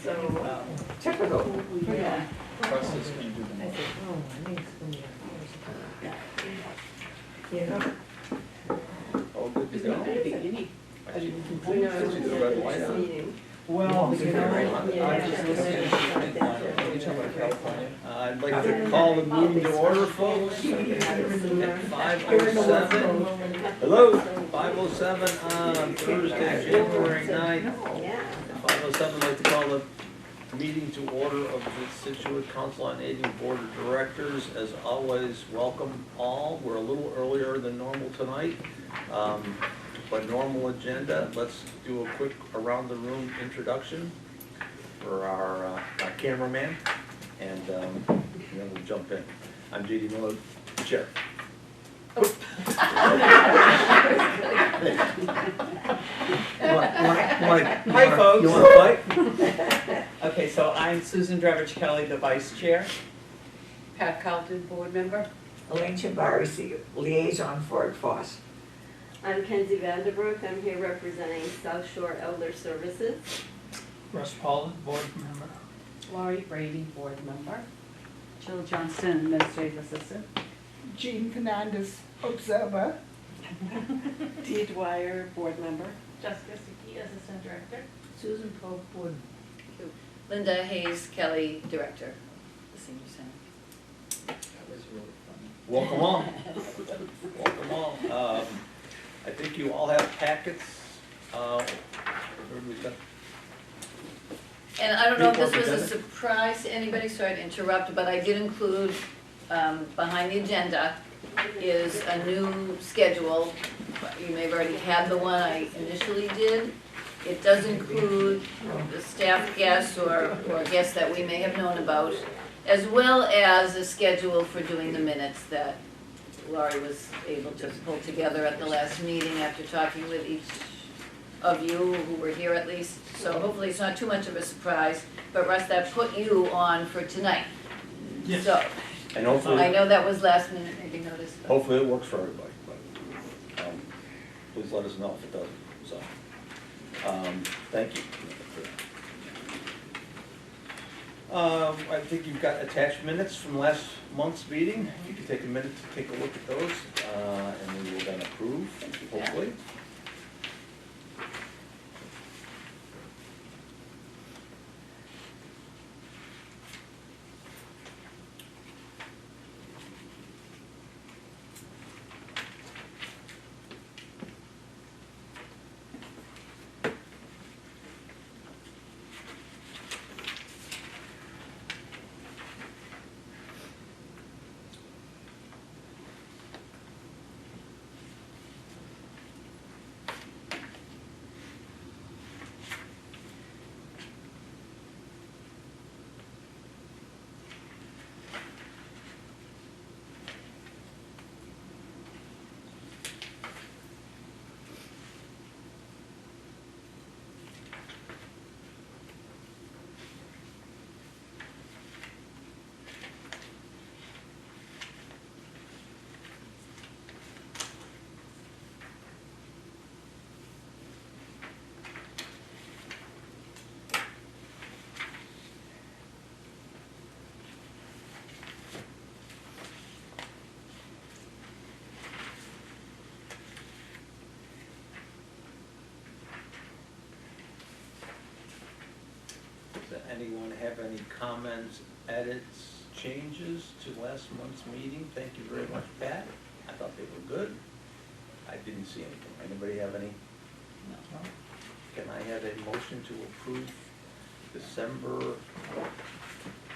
So, Typical. yeah. Process can do the I most. said, oh, I think it's gonna be a horse. All good to go? I should We know see the red light on. meeting. Well, you know, Yeah. I just listened to California. I'd like to call the meeting to order, folks, at 5:07. Hello, 5:07 on Thursday, January 9th. Yeah. At 5:07, I'd like to call the meeting to order of the Scituate Council on Aging Board of Directors. As always, welcome all. We're a little earlier than normal tonight. But normal agenda, let's do a quick around-the-room introduction for our cameraman, and then we'll jump in. I'm J.D. Miller, Chair. Hi, folks. You want to fight? Okay, so I'm Susan Dravich Kelly, the Vice Chair. Pat Carlton, board member. Elaine Chambari, liaison for FOSS. I'm Kenzie Vanderbrook. I'm here representing South Shore Elder Services. Russ Paul, board member. Laurie Brady, board member. Jill Johnston, Administrative Assistant. Jean Fernandez, observer. Dee Dwyer, board member. Jessica Siki, Assistant Director. Susan Pope, board. Linda Hayes Kelly, Director of the Senior Center. That was really funny. Welcome all. Welcome all. I think you all have packets. Everybody's got- And I don't know if this was a Agenda? surprise to anybody, sorry to interrupt, but I did include, behind the agenda is a new schedule. You may have already had the one I initially did. It does include the staff guests or guests that we may have known about, as well as a schedule for doing the minutes that Laurie was able to pull together at the last meeting after talking with each of you who were here at least. So hopefully it's not too much of a surprise, but Russ, that put you on for tonight. Yes. So, And I hopefully, know that was last minute, maybe noticed. but- hopefully it works for everybody, but please let us know if it doesn't, so. Thank you. I think you've got attached minutes from last month's meeting. If you could take a minute to take a look at those, and we will then approve, hopefully. Does anyone have any comments, edits, changes to last month's meeting? Thank you very much, Pat. I thought they were good. I didn't see anything. Anybody have any? No. Can I have a motion to approve December?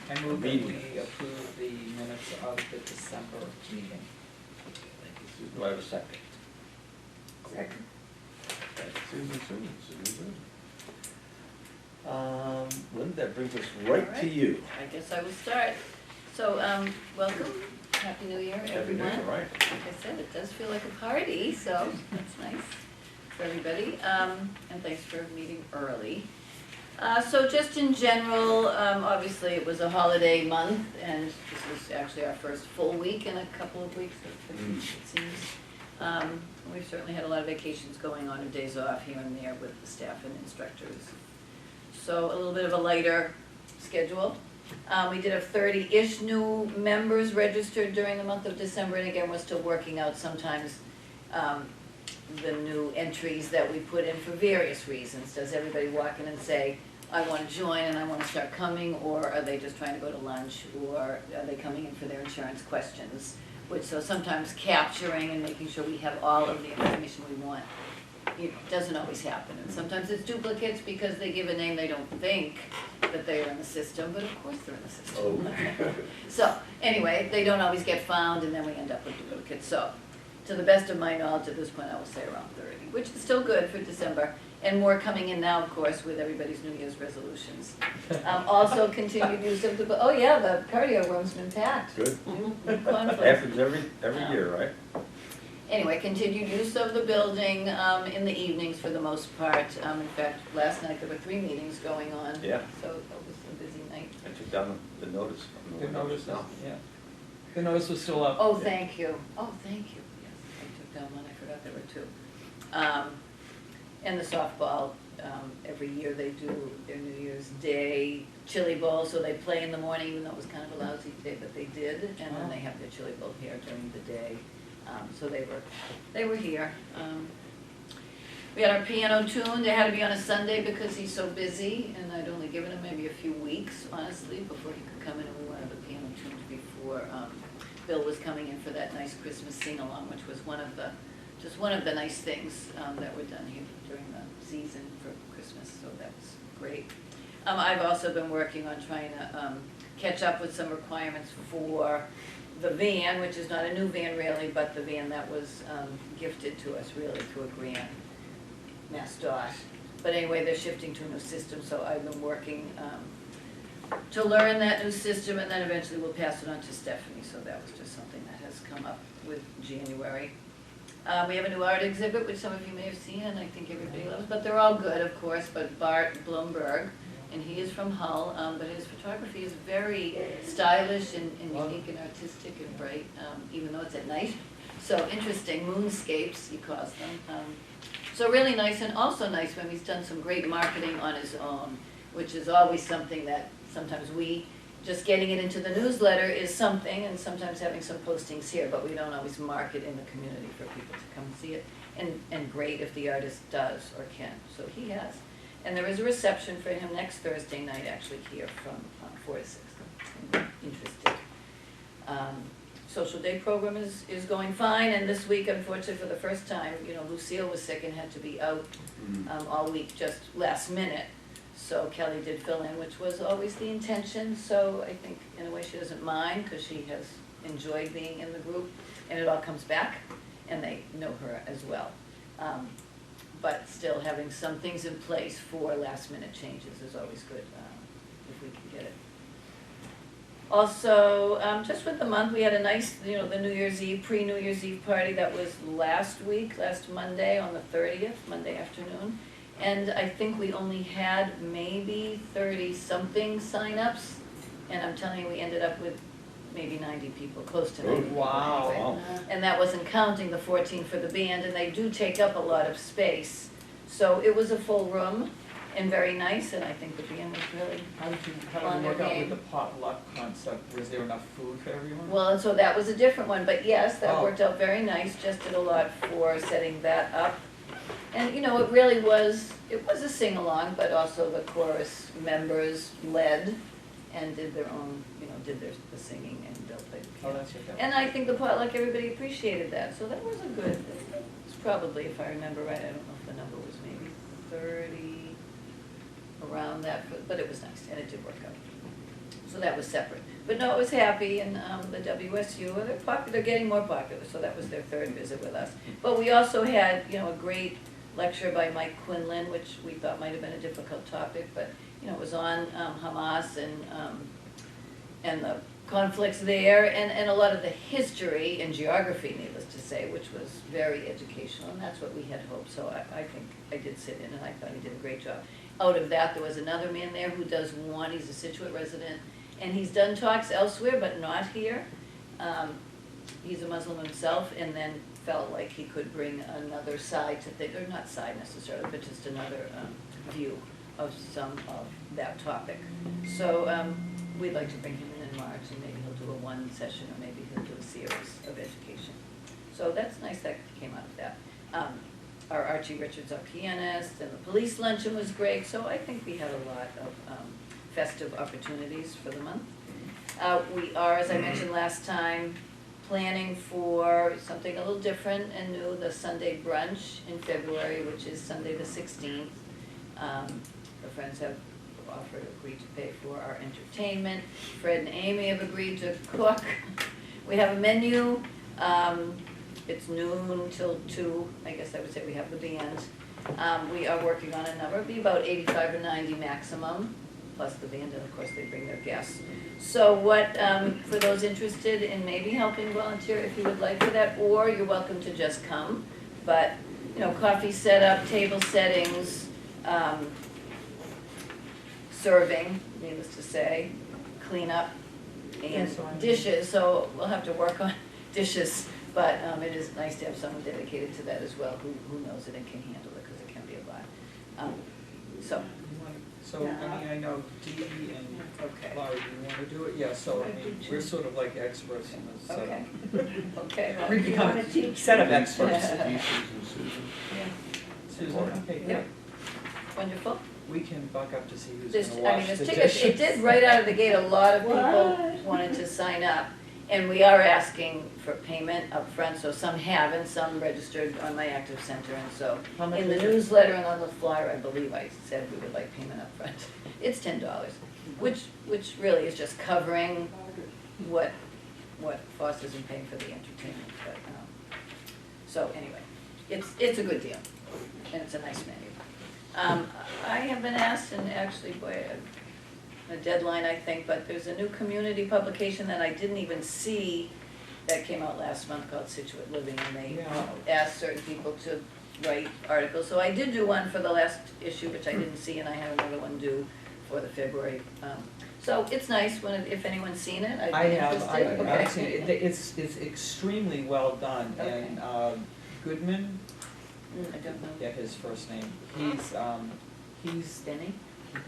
I move that Meeting. we approve the minutes of the December meeting. Thank you, Susan. Do I have a second? Second. Thank you, Susan. Linda, that brings us right to you. I guess I will start. So, welcome, Happy New Year, everyone. Everything, right? Like I said, it does feel like a party, so that's nice for everybody. And thanks for meeting early. So just in general, obviously it was a holiday month, and this was actually our first full week in a couple of weeks, it seems. We've certainly had a lot of vacations going on and days off here and there with the staff and instructors. so a little bit of a lighter schedule. We did have 30-ish new members registered during the month of December, and again, we're still working out sometimes the new entries that we put in for various reasons. Does everybody walk in and say, I want to join and I want to start coming, or are they just trying to go to lunch, or are they coming in for their insurance questions? Which, so sometimes capturing and making sure we have all of the information we want, it doesn't always happen. And sometimes it's duplicates because they give a name they don't think that they are in the system, but of course they're in the system. Oh. So, anyway, they don't always get found, and then we end up with duplicates. So, to the best of my knowledge at this point, I will say around 30, which is still good for December. And more coming in now, of course, with everybody's New Year's resolutions. Also continued use of the, oh yeah, the cardio room's been packed. Good. Conflict. Happens every year, right? Anyway, continued use of the building in the evenings for the most part. In fact, last night there were 3 meetings going on. Yeah. So it was a busy night. I took down the notice. The notice now, yeah. The notice was still up. Oh, thank you. Oh, thank you. Yes, I took down one. I forgot there were 2. And the softball, every year they do their New Year's Day chili bowl, so they play in the morning, even though it was kind of a lousy day, but they did, and then they have their chili bowl here during the day. So they were here. We had our piano tuned. It had to be on a Sunday because he's so busy, and I'd only given him maybe a few weeks, honestly, before he could come in, and we wanted the piano tuned before Bill was coming in for that nice Christmas sing-along, which was just one of the nice things that were done here during the season for Christmas, so that was great. I've also been working on trying to catch up with some requirements for the van, which is not a new van really, but the van that was gifted to us really through a grant, MassDOT. But anyway, they're shifting to a new system, so I've been working to learn that new system, and then eventually we'll pass it on to Stephanie, so that was just something that has come up with January. We have a new art exhibit, which some of you may have seen, and I think everybody loves, but they're all good, of course, but Bart Blumberg, and he is from Hull, but his photography is very stylish and unique and artistic and bright, even though it's at night. So interesting, moonscapes, he calls them. So really nice, and also nice when he's done some great marketing on his own, which is always something that sometimes just getting it into the newsletter is something, and sometimes having some postings here, but we don't always mark it in the community for people to come see it. And great if the artist does or can, so he has. And there is a reception for him next Thursday night, actually, here from 4 to 6, if you're interested. Social day program is going fine, and this week, unfortunately, for the first time, Lucille was sick and had to be out all week, just last minute. So Kelly did fill in, which was always the intention, so I think in a way she doesn't mind because she has enjoyed being in the group, and it all comes back, and they know her as well. But still having some things in place for last minute changes is always good if we can get it. Also, just with the month, we had a nice, the New Year's Eve, pre-New Year's Eve party that was last Monday on the 30th, Monday afternoon. And I think we only had maybe 30-something signups, and I'm telling you, we ended up with maybe 90 people, close to 90 people. Wow. And that wasn't counting the 14 for the band, and they do take up a lot of space. So it was a full room and very nice, and I think the band was really How did on you their work out game. with the potluck concept? Was there enough food for everyone? Well, and so that was a different one, but yes, that Oh. worked out very nice, just did a lot for setting that up. And, it really was, it was a sing-along, but also the chorus members led and did their own, did the singing, and Bill played the Oh, piano. that's your And I think the potluck, everybody appreciated that, so that was a good, it's probably, if I remember right, I don't know if the number was maybe 30, around that, but it was nice, and it did work out. So that was separate. But no, it was happy, and the WSU, they're popular, they're getting more popular, so that was their 3rd visit with us. But we also had, a great lecture by Mike Quinlan, which we thought might have been a difficult topic, but, it was on Hamas and the conflicts there, and a lot of the history and geography, needless to say, which was very educational, and that's what we had hoped. So I think I did sit in, and I thought he did a great job. Out of that, there was another man there who does one, he's a Scituate resident, and he's done talks elsewhere, but not here. He's a Muslim himself, and then felt like he could bring another side to things, or not side necessarily, but just another view of some of that topic. So, we'd like to bring him in March, and maybe he'll do a one session, or maybe he'll do a series of education. So that's nice that came out of that. Our Archie Richards, our pianist, and the police luncheon was great, so I think we had a lot of festive opportunities for the month. We are, as I mentioned last time, planning for something a little different and new, the Sunday brunch in February, which is Sunday the 16th. The friends have agreed to pay for our entertainment. Fred and Amy have agreed to cook. We have a menu. It's noon till 2, I guess I would say we have the band. We are working on a number, it'll be about 85 or 90 maximum, plus the band, and of course they bring their guests. So what, for those interested in maybe helping volunteer, if you would like for that, or you're welcome to just come. But, you know, coffee setup, table settings, serving, needless to say, cleanup, and dishes, so we'll have to work on dishes. But it is nice to have someone dedicated to that as well, who knows it and can handle it, because it can be a lot. So, So, I mean, I know Dee and okay, Laurie, you wanna do it? Yeah, so, I mean, we're sort of like experts in this setup. okay, okay. well, We become setup experts. Susan, Susan. Susan, okay, Yeah. Wonderful. we can buck up to see who's This, gonna I mean, wash the this dishes. ticket, it did right out of the gate, a lot of people What? wanted to sign up. And we are asking for payment up front, so some have and some registered on my Active Center, and so How much in the is it? newsletter and on the flyer, I believe I said we would like payment up front. It's $10, which really is just covering what Foster's been paying for the entertainment, but, so anyway, it's a good deal, and it's a nice menu. I have been asked, and actually, boy, a deadline, I think, but there's a new community publication that I didn't even see that came out last month called Scituate Living, and they Yeah. asked certain people to write articles. So I did do one for the last issue, which I didn't see, and I have another one due for the February. So it's nice if anyone's seen it, I'd I be have, interested. I've seen it, it's extremely well done, and Goodman, I don't know. yeah, his first name, he's, Benny?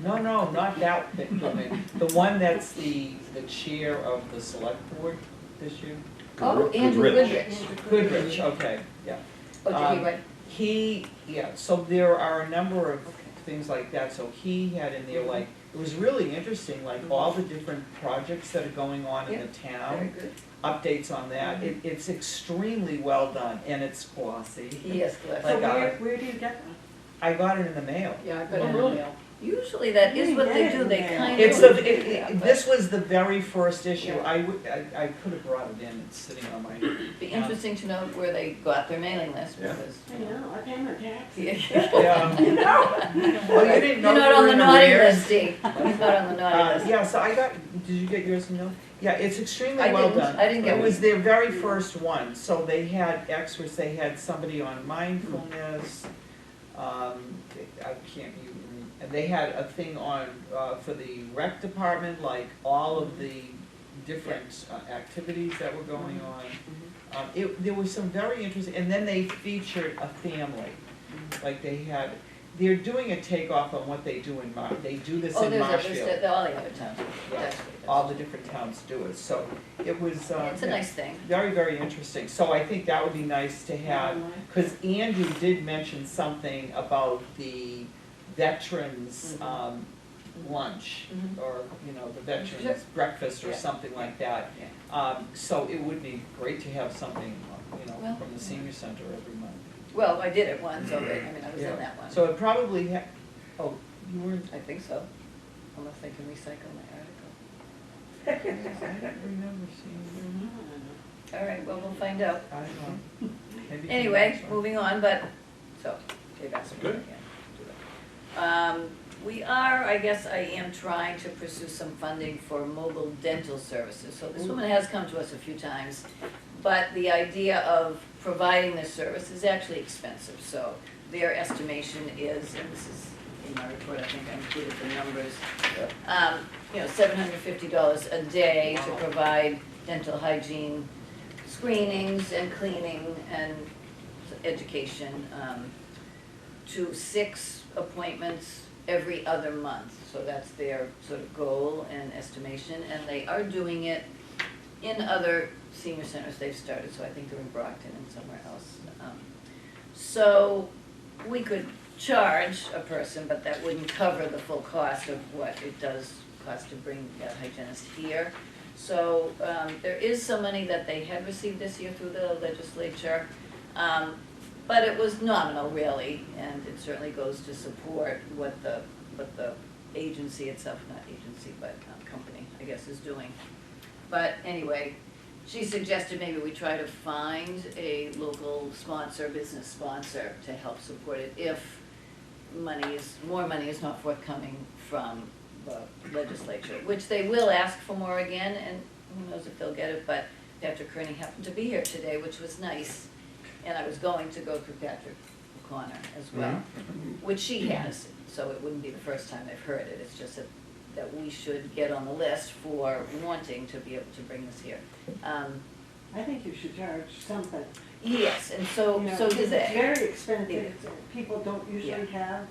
no, not that Goodman, the one that's the chair of the select board this year. Oh, Andrew Goodrich. Goodrich. Goodrich, okay, yeah. Oh, did he write? So there are a number of things like that, so he had in there like, it was really interesting, like all the different projects that are going on in the Very town, good. updates on that, it's extremely well done, and it's glossy. Yes, Glenn. Like, Where do you get them? I got it in the mail. Yeah, I got it in the mail. Usually that is what they do, they kind of. It's this was the very first issue, I could have brought it in, it's sitting on my, Be interesting to know where they got their mailing list, Yeah. because. I know, I pay my taxes. Yeah. Oh, you didn't know You're not you on were the in naughty arrears? list, Dee. You're not on the naughty list. Yeah, so I got, did you get yours in the mail? Yeah, it's extremely I well didn't. done. I didn't get It was one. their very first one, so they had experts, they had somebody on mindfulness, I can't even, and they had a thing on, for the rec department, like all of the different activities that were going on. There was some very interesting, and then they featured a family, like they're doing a takeoff on what they do in they do this Oh, in there's Marshfield. all the other towns, Yeah, that's what it is. all the different towns do it, so it was, It's a yeah, nice thing. very, very interesting. So I think that would be nice to have, because Andrew did mention something about the veterans lunch, Mhm. or, the veterans Sure. breakfast or Yeah. something like that. So it would be great to have something, Well, from the senior center every month. Well, I did it once already, I mean, I was Yeah. in that one. So it probably you weren't, I think so, unless they can recycle my article. I don't remember seeing All right, well, we'll find out. I don't know. Maybe for the Anyway, next one. moving on, but, so, they've asked me Good. again to do that. We are, I guess I am trying to pursue some funding for mobile dental services. So this woman has come to us a few times, but the idea of providing this service is actually expensive. So their estimation is, and this is in my report, I think I included the numbers, $750 a day to provide dental hygiene screenings and cleaning and education, to 6 appointments every other month. So that's their sort of goal and estimation, and they are doing it in other senior centers they've started, so I think they're in Brockton and somewhere else. So we could charge a person, but that wouldn't cover the full cost of what it does cost to bring that hygienist here. So there is some money that they had received this year through the legislature, but it was nominal really, and it certainly goes to support what the agency itself, not agency, but company, I guess, is doing. But anyway, she suggested maybe we try to find a local sponsor, business sponsor, to help support it if more money is not forthcoming from the legislature, which they will ask for more again, and who knows if they'll get it, but Patrick Kearney happened to be here today, which was nice, and I was going to go through Patrick O'Connor as well, which she has, so it wouldn't be the first time they've heard it, it's just that we should get on the list for wanting to be able to bring this here. I think you should charge something. Yes, and so, You know, so do It's they. very expensive. People don't usually Yeah. have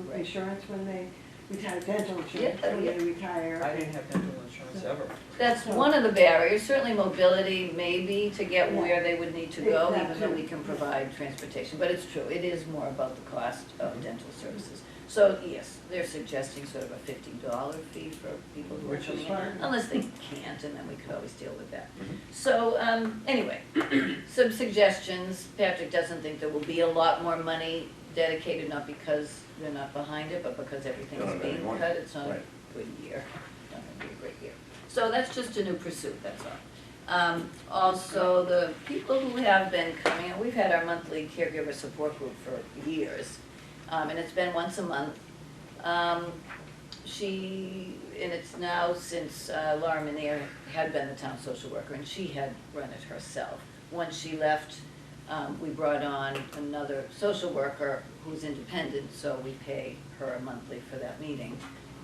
Right. insurance when they retire, dental insurance Yeah, when yeah. they retire. I didn't have dental insurance ever. That's one of the barriers, certainly mobility maybe to get Yeah. where they would need to go, That even though too. we can provide transportation, but it's true, it is more about the cost of dental services. So, yes, they're suggesting sort of a $50 fee for people who are Which is coming in, fine. unless they can't, and then we could always deal with that. So, anyway, some suggestions, Patrick doesn't think there will be a lot more money dedicated, not because they're not behind it, but because everything is being cut, it's not a Right. good year, not gonna be a great year. So that's just a new pursuit, that's all. Also, the people who have been coming, we've had our monthly caregiver support group for years, and it's been once a month. And it's now since Laura Minier had been the town social worker, and she had run it herself. Once she left, we brought on another social worker who's independent, so we pay her monthly for that meeting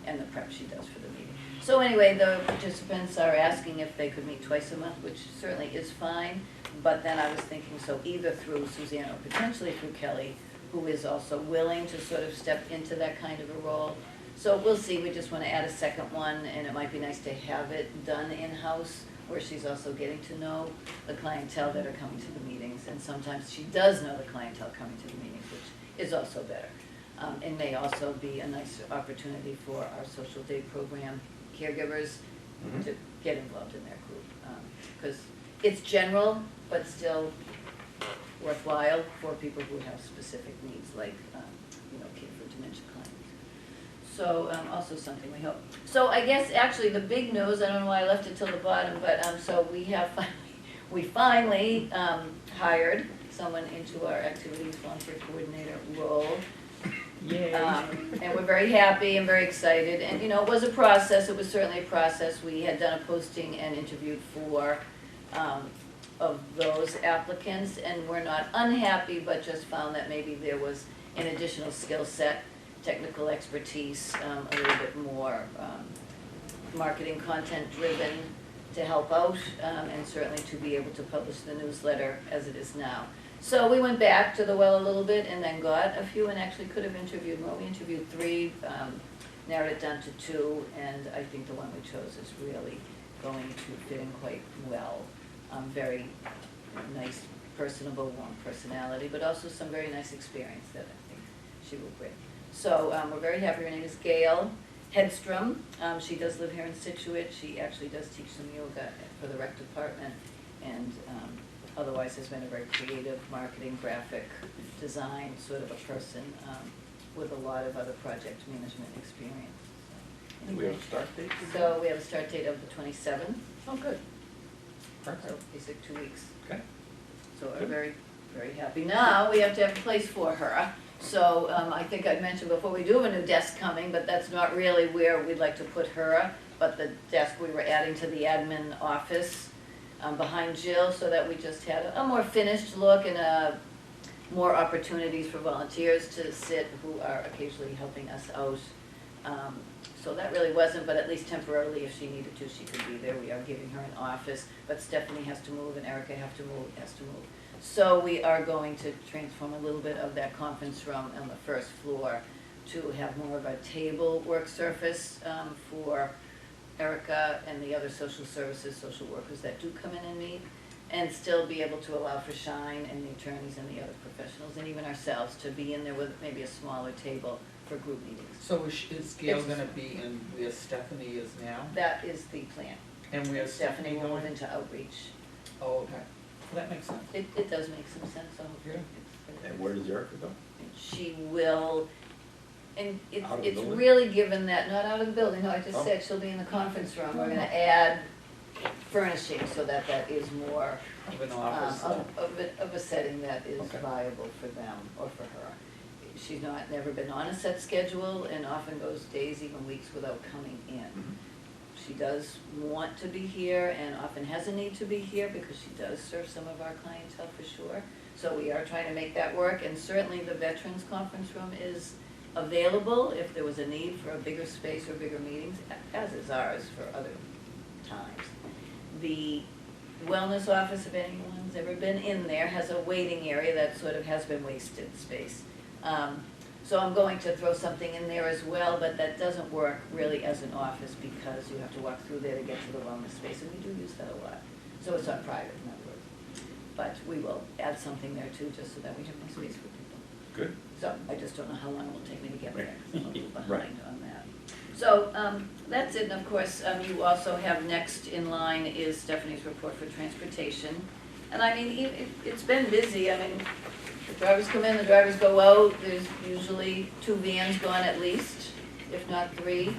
and the prep she does for the meeting. So anyway, the participants are asking if they could meet twice a month, which certainly is fine, but then I was thinking, so either through Suzanne or potentially through Kelly, who is also willing to sort of step into that kind of a role. So we'll see, we just want to add a second one, and it might be nice to have it done in-house, where she's also getting to know the clientele that are coming to the meetings, and sometimes she does know the clientele coming to the meetings, which is also better. It may also be a nice opportunity for our social day program caregivers to get involved in their group. Because it's general, but still worthwhile for people who have specific needs, like, care for dementia clients. So, also something we hope. So I guess actually the big news, I don't know why I left it till the bottom, but, so we finally hired someone into our activities volunteer coordinator role. Yay. And we're very happy and very excited, and it was a process, it was certainly a process. We had done a posting and interviewed 4 of those applicants, and we're not unhappy, but just found that maybe there was an additional skill set, technical expertise, a little bit more marketing content driven to help out, and certainly to be able to publish the newsletter as it is now. So we went back to the well a little bit and then got a few, and actually could have interviewed more. We interviewed 3, narrowed it down to 2, and I think the one we chose is really going to fit in quite well. Very nice, personable, warm personality, but also some very nice experience that I think she will bring. So we're very happy. Her name is Gail Hedstrom. She does live here in Scituate. She actually does teach some yoga for the rec department, and otherwise has been a very creative marketing, graphic design sort of a person, with a lot of other project management experience. So, We have a start date? So we have a start date of the 27th. Oh, good. So Perfect. basic 2 weeks. Okay. So we're very, very happy. Now, we have to have a place for her. So I think I mentioned before, we do have a new desk coming, but that's not really where we'd like to put her. But the desk we were adding to the admin office behind Jill, so that we just had a more finished look and more opportunities for volunteers to sit who are occasionally helping us out. So that really wasn't, but at least temporarily, if she needed to, she could be there. We are giving her an office, but Stephanie has to move and Erica has to move. So we are going to transform a little bit of that conference room on the first floor to have more of a table work surface for Erica and the other social services, social workers that do come in and meet, and still be able to allow for Shine and the attorneys and the other professionals, and even ourselves, to be in there with maybe a smaller table for group meetings. So is Gail gonna be in where Stephanie is now? That is the plan. And where's Stephanie will move going? into outreach. Oh, okay. Well, that makes sense. It does make some sense, I hope Yeah. it's. And where does Erica go? She will, and it's, Out of the it's building? really given that, not out of the building, no, I just Oh. said she'll be in the conference room. We're gonna add furnishing so that that is more, Of an office. of a setting that is Okay. viable for them or for her. She's never been on a set schedule and often goes days, even weeks without coming in. Mhm. She does want to be here and often has a need to be here because she does serve some of our clientele for sure. So we are trying to make that work, and certainly the Veterans Conference Room is available if there was a need for a bigger space or bigger meetings, as is ours for other times. The wellness office, if anyone's ever been in there, has a waiting area that sort of has been wasted space. So I'm going to throw something in there as well, but that doesn't work really as an office because you have to walk through there to get to the wellness space, and we do use that a lot. So it's not private, in other words. But we will add something there too, just so that we have more space for people. Good. So I just don't know how long it will take me to get there, 'cause I'm a little Right. behind on that. So, that's it, and of course, you also have next in line is Stephanie's report for transportation. And I mean, it's been busy, I mean, the drivers come in, the drivers go out, there's usually 2 vans gone at least, if not 3.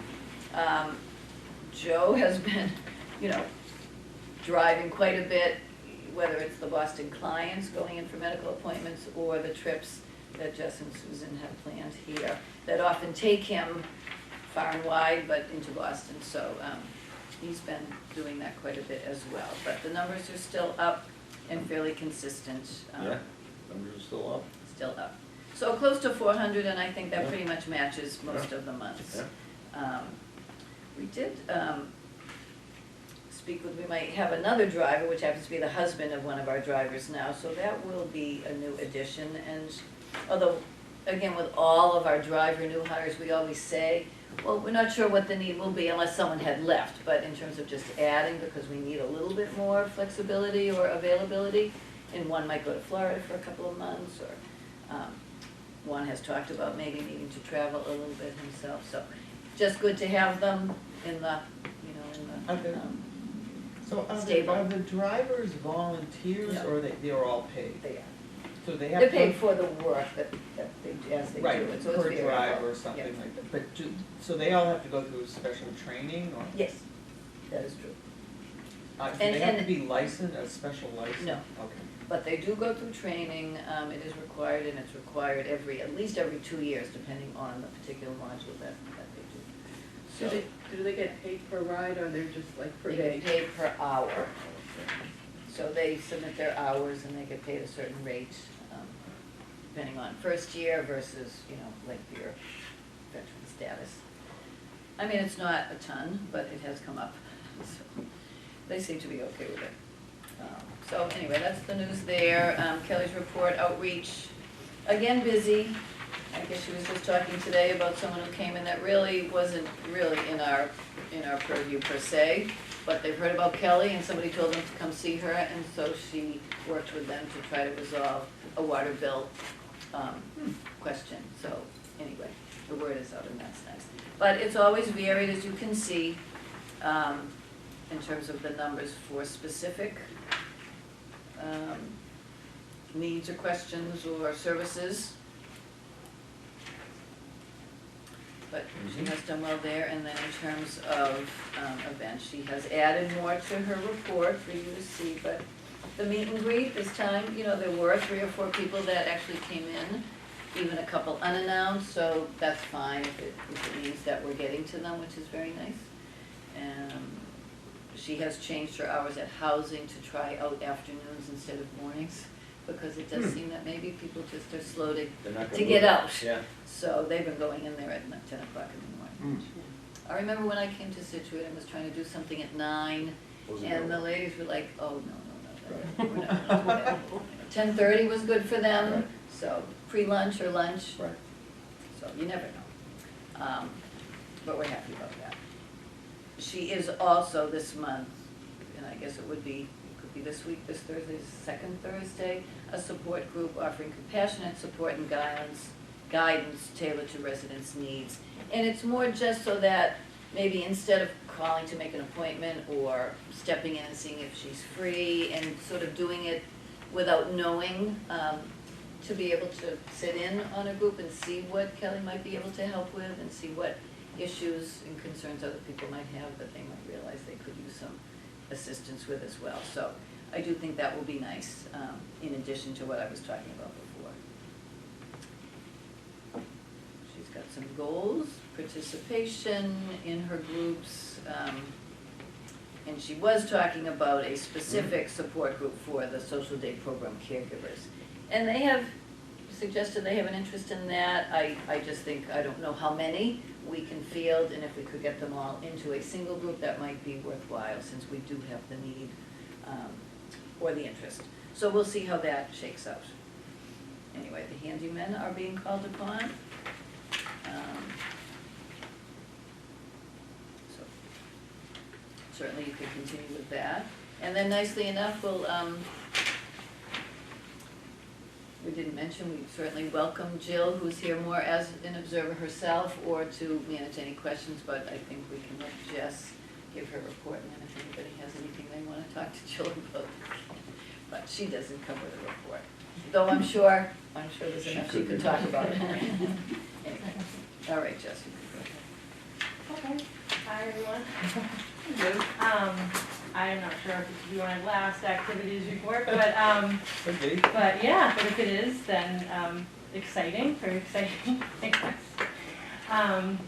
Joe has been, driving quite a bit, whether it's the Boston clients going in for medical appointments or the trips that Jess and Susan have planned here, that often take him far and wide, but into Boston, so, he's been doing that quite a bit as well. But the numbers are still up and fairly consistent. Yeah, numbers are still up. Still up. So close to 400, and I think that Yeah. pretty much matches most Yeah. of the months. Yeah. We did we might have another driver, which happens to be the husband of one of our drivers now, so that will be a new addition. And although, again, with all of our driver new hires, we always say, well, we're not sure what the need will be unless someone had left, but in terms of just adding, because we need a little bit more flexibility or availability, and one might go to Florida for a couple of months, or one has talked about maybe needing to travel a little bit himself, so just good to have them in the, Okay. So Stable. are the drivers volunteers No. or they're all paid? they are. So they have. They're paid for the work that they, as they do Right, it, so it's per variable. drive or something Yeah. like that, but so they all have to go through special training or? Yes, that is true. Do they have to and- be licensed, a special license? No. Okay. But they do go through training, it is required, and it's required at least every 2 years, depending on the particular module that they do. So Do they get paid per ride or they're just like per they day? get paid per hour. So they submit their hours and they get paid a certain rate, depending on first year versus, lengthier veteran status. I mean, it's not a ton, but it has come up, so they seem to be okay with it. So anyway, that's the news there. Kelly's report, outreach, again busy. I guess she was just talking today about someone who came in that really wasn't really in our purview per se, but they've heard about Kelly and somebody told them to come see her, and so she worked with them to try to resolve a water bill question. So anyway, the word is out and that's nice. But it's always varied, as you can see, in terms of the numbers for specific needs or questions or services. But she has done well there, and then in terms of events, she has added more to her report for you to see, but the meet and greet this time, there were 3 or 4 people that actually came in, even a couple unannounced, so that's fine if it means that we're getting to them, which is very nice. And she has changed her hours at housing to try out afternoons instead of mornings, because it does seem that maybe people just are slow to They're not gonna to get move. out. Yeah. So they've been going in there at 10 o'clock in the morning. I remember when I came to Scituate and was trying to do something at 9, Wasn't and the going ladies were like, oh, no, we're not gonna do that. 10:30 was good for them, Right. so pre-lunch or lunch, Right. so you never know. But we're happy about that. She is also this month, and I guess it could be this week, this Thursday, second Thursday, a support group offering compassionate support and guidance tailored to residents' needs. And it's more just so that maybe instead of calling to make an appointment or stepping in and seeing if she's free and sort of doing it without knowing, to be able to sit in on a group and see what Kelly might be able to help with and see what issues and concerns other people might have that they might realize they could use some assistance with as well. So I do think that will be nice, in addition to what I was talking about before. She's got some goals, participation in her groups, and she was talking about a specific support group for the social day program caregivers. And they have suggested they have an interest in that. I just think, I don't know how many we can field, and if we could get them all into a single group, that might be worthwhile, since we do have the need or the interest. So we'll see how that shakes out. Anyway, the handymen are being called upon. So certainly you could continue with that. And then nicely enough, we'll, we didn't mention, we certainly welcome Jill, who's here more as an observer herself, or to manage any questions, but I think we can let Jess give her report, and then if anybody has anything they want to talk to Jill about. But she doesn't come with a report, though I'm sure there's enough she could talk about. Anyway. All right, Jess, you can go ahead. Okay, hi everyone. I'm not sure if it's my last activities report, but Could be. but yeah, but if it is, then exciting, very exciting, I guess.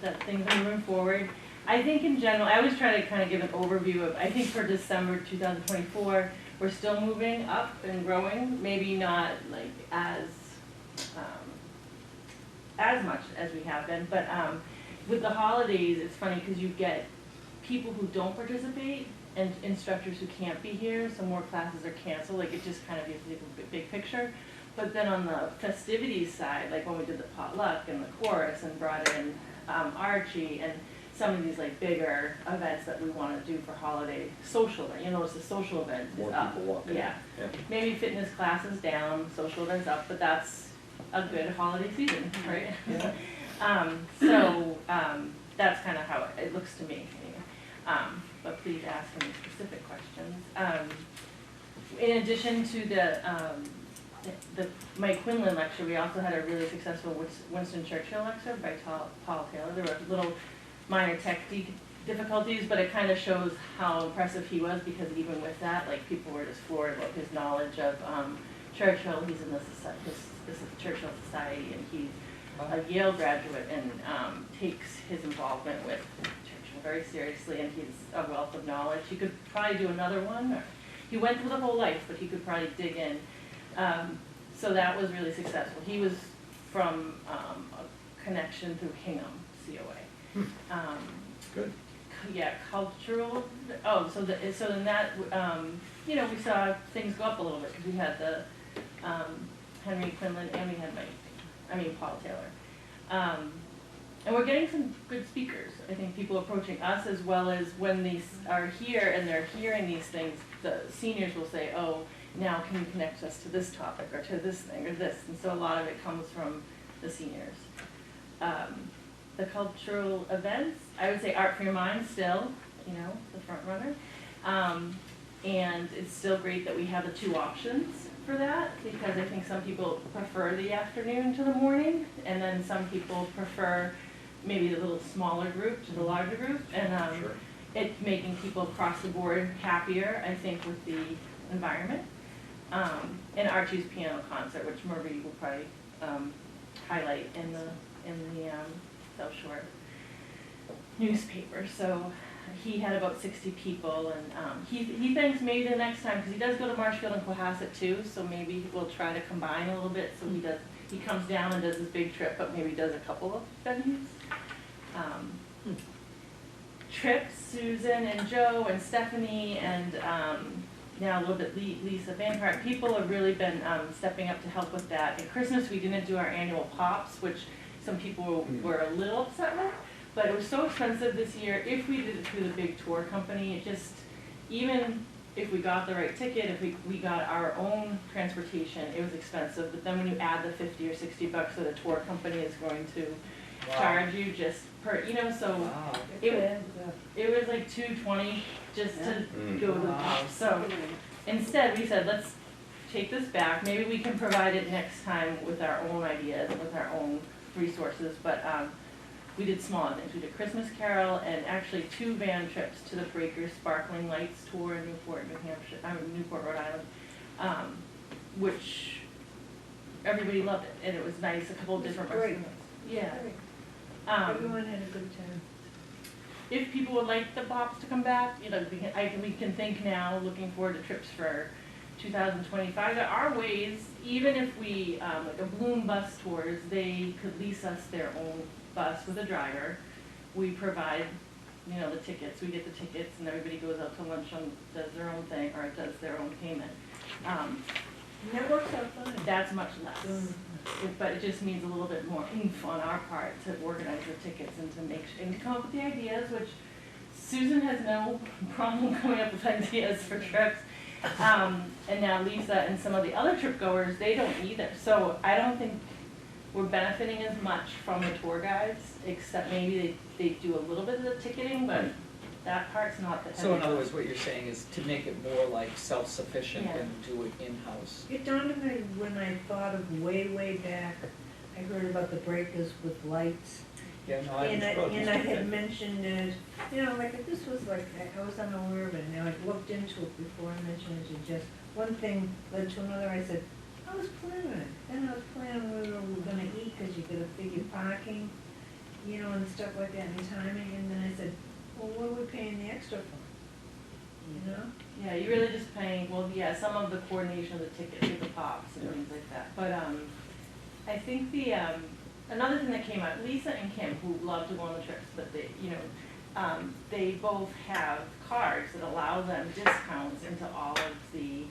That things are moving forward. I think in general, I always try to kind of give an overview of, I think for December 2024, we're still moving up and growing, maybe not like as much as we have been, but with the holidays, it's funny because you get people who don't participate and instructors who can't be here, so more classes are canceled, like it just kind of gives you a big picture. But then on the festivities side, like when we did the potluck and the chorus and brought in Archie and some of these like bigger events that we want to do for holiday social, you know, it's the social event is More up. people walking. Yeah. Yeah. Maybe fitness classes down, social events up, but that's a good holiday season, right? Yeah. That's kind of how it looks to me anyway. But please ask any specific questions. In addition to the Mike Quinlan lecture, we also had a really successful Winston Churchill lecture by Paul Taylor. There were little minor tech difficulties, but it kind of shows how impressive he was, because even with that, like, people were just floored about his knowledge of Churchill. He's in this is the Churchill Society, and he's a Yale graduate and takes his involvement with Churchill very seriously, and he's a wealth of knowledge. He could probably do another one, or he went through the whole life, but he could probably dig in. So that was really successful. He was from a connection through Hingham, COA. Good. Yeah, cultural, so in that, you know, we saw things go up a little bit, because we had the Henry Quinlan and we had Paul Taylor. And we're getting some good speakers. I think people approaching us, as well as when these are here and they're hearing these things, the seniors will say, oh, now can you connect us to this topic or to this thing or this? And so a lot of it comes from the seniors. The cultural events, I would say Art for Your Mind still, you know, the front runner. And it's still great that we have the two options for that, because I think some people prefer the afternoon to the morning, and then some people prefer maybe a little smaller group to the larger group, and Sure. it's making people across the board happier, I think, with the environment. And Archie's piano concert, which Murray will probably highlight in the South Shore newspaper. So he had about 60 people, and he thinks maybe the next time, because he does go to Marshfield and Cohasset too, so maybe we'll try to combine a little bit. So he comes down and does this big trip, but maybe does a couple of venues. Trips, Susan and Joe and Stephanie and now a little bit Lisa Bancart, people have really been stepping up to help with that. At Christmas we didn't do our annual pops, which some people were a little upset with, but it was so expensive this year. If we did it through the big tour company, it just, even if we got the right ticket, if we got our own transportation, it was expensive. But then when you add the 50 or 60 bucks that a tour company is going to charge you just per, you know, so Wow. it was like $220 just to go to the Wow. top. So instead, we said, let's take this back. Maybe we can provide it next time with our own ideas, with our own resources. But we did smaller things. We did Christmas Carol and actually 2 van trips to the Breakers Sparkling Lights Tour in Newport, Newport, Rhode Island, which everybody loved it, and it was nice. A couple of different restaurants. Yeah. Everyone had a good time. If people would like the Bops to come back, you know, we can think now, looking forward to trips for 2025. There are ways, even if we, like a Bloom Bus Tours, they could lease us their own bus with a driver. We provide, you know, the tickets, we get the tickets, and everybody goes out to lunch and does their own thing, or does their own payment. And that works out fine. That's much less. But it just means a little bit more oomph on our part to organize the tickets and to and to come up with the ideas, which Susan has no problem coming up with ideas for trips. And now Lisa and some of the other trip goers, they don't either. So I don't think we're benefiting as much from the tour guides, except maybe they do a little bit of the ticketing, but that part's not the heavy. So in other words, what you're saying is to make it more like self-sufficient Yeah. and do it in-house. It dawned on me when I thought of way back, I heard about the breakers with lights. Yeah, no, And I had it. mentioned it, you know, like if this was like, I was unaware of it, and I looked into it before I mentioned it, and just one thing led to another. I said, I was planning it, then I was planning where we were gonna eat, cause you gotta figure parking, you know, and stuff like that, and timing, and then I said, well, what are we paying the extra for? You know? Yeah, you're really just paying, well, yeah, some of the coordination of the tickets with the pops and things like that. But I think another thing that came out, Lisa and Kim, who love to go on the trips, but they, you know, they both have cards that allow them discounts into all of the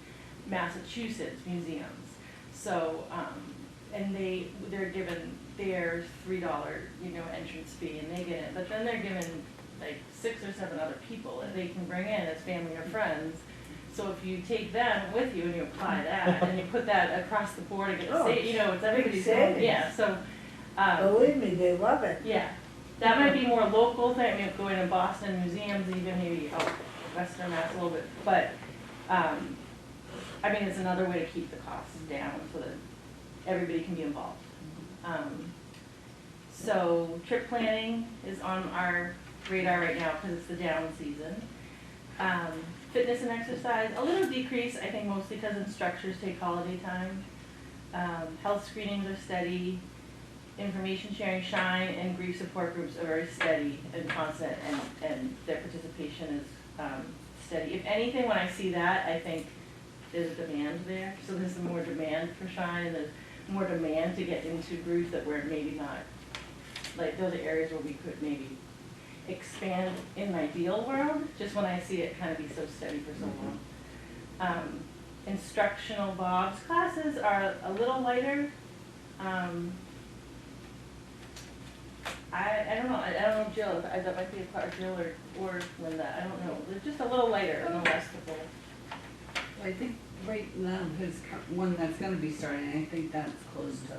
Massachusetts museums. So, and they're given their $3, you know, entrance fee, and they get it. But then they're given like 6 or 7 other people that they can bring in as family or friends. So if you take them with you and you apply that, and you put that across the board and get a state, you know, it's everybody's savings. yeah. So, Believe me, they love it. yeah, that might be more local thing. I mean, going to Boston museums, even maybe Western Mass a little bit, but I mean, it's another way to keep the costs down so that everybody can be involved. So trip planning is on our radar right now because it's the down season. Fitness and exercise, a little decrease, I think mostly because instructors take holiday time. Health screenings are steady. Information sharing, Shine, and grief support groups are very steady and constant, and their participation is steady. If anything, when I see that, I think there's a demand there. So there's more demand for Shine, and there's more demand to get into groups that we're maybe not, like those are areas where we could maybe expand in an ideal world, just when I see it kind of be so steady for so long. Instructional Bob's classes are a little lighter. I don't know, Jill, if that might be a part of Jill or Linda, I don't know. They're just a little lighter than the rest of them. I think right now, his one that's gonna be starting, I think that's close to the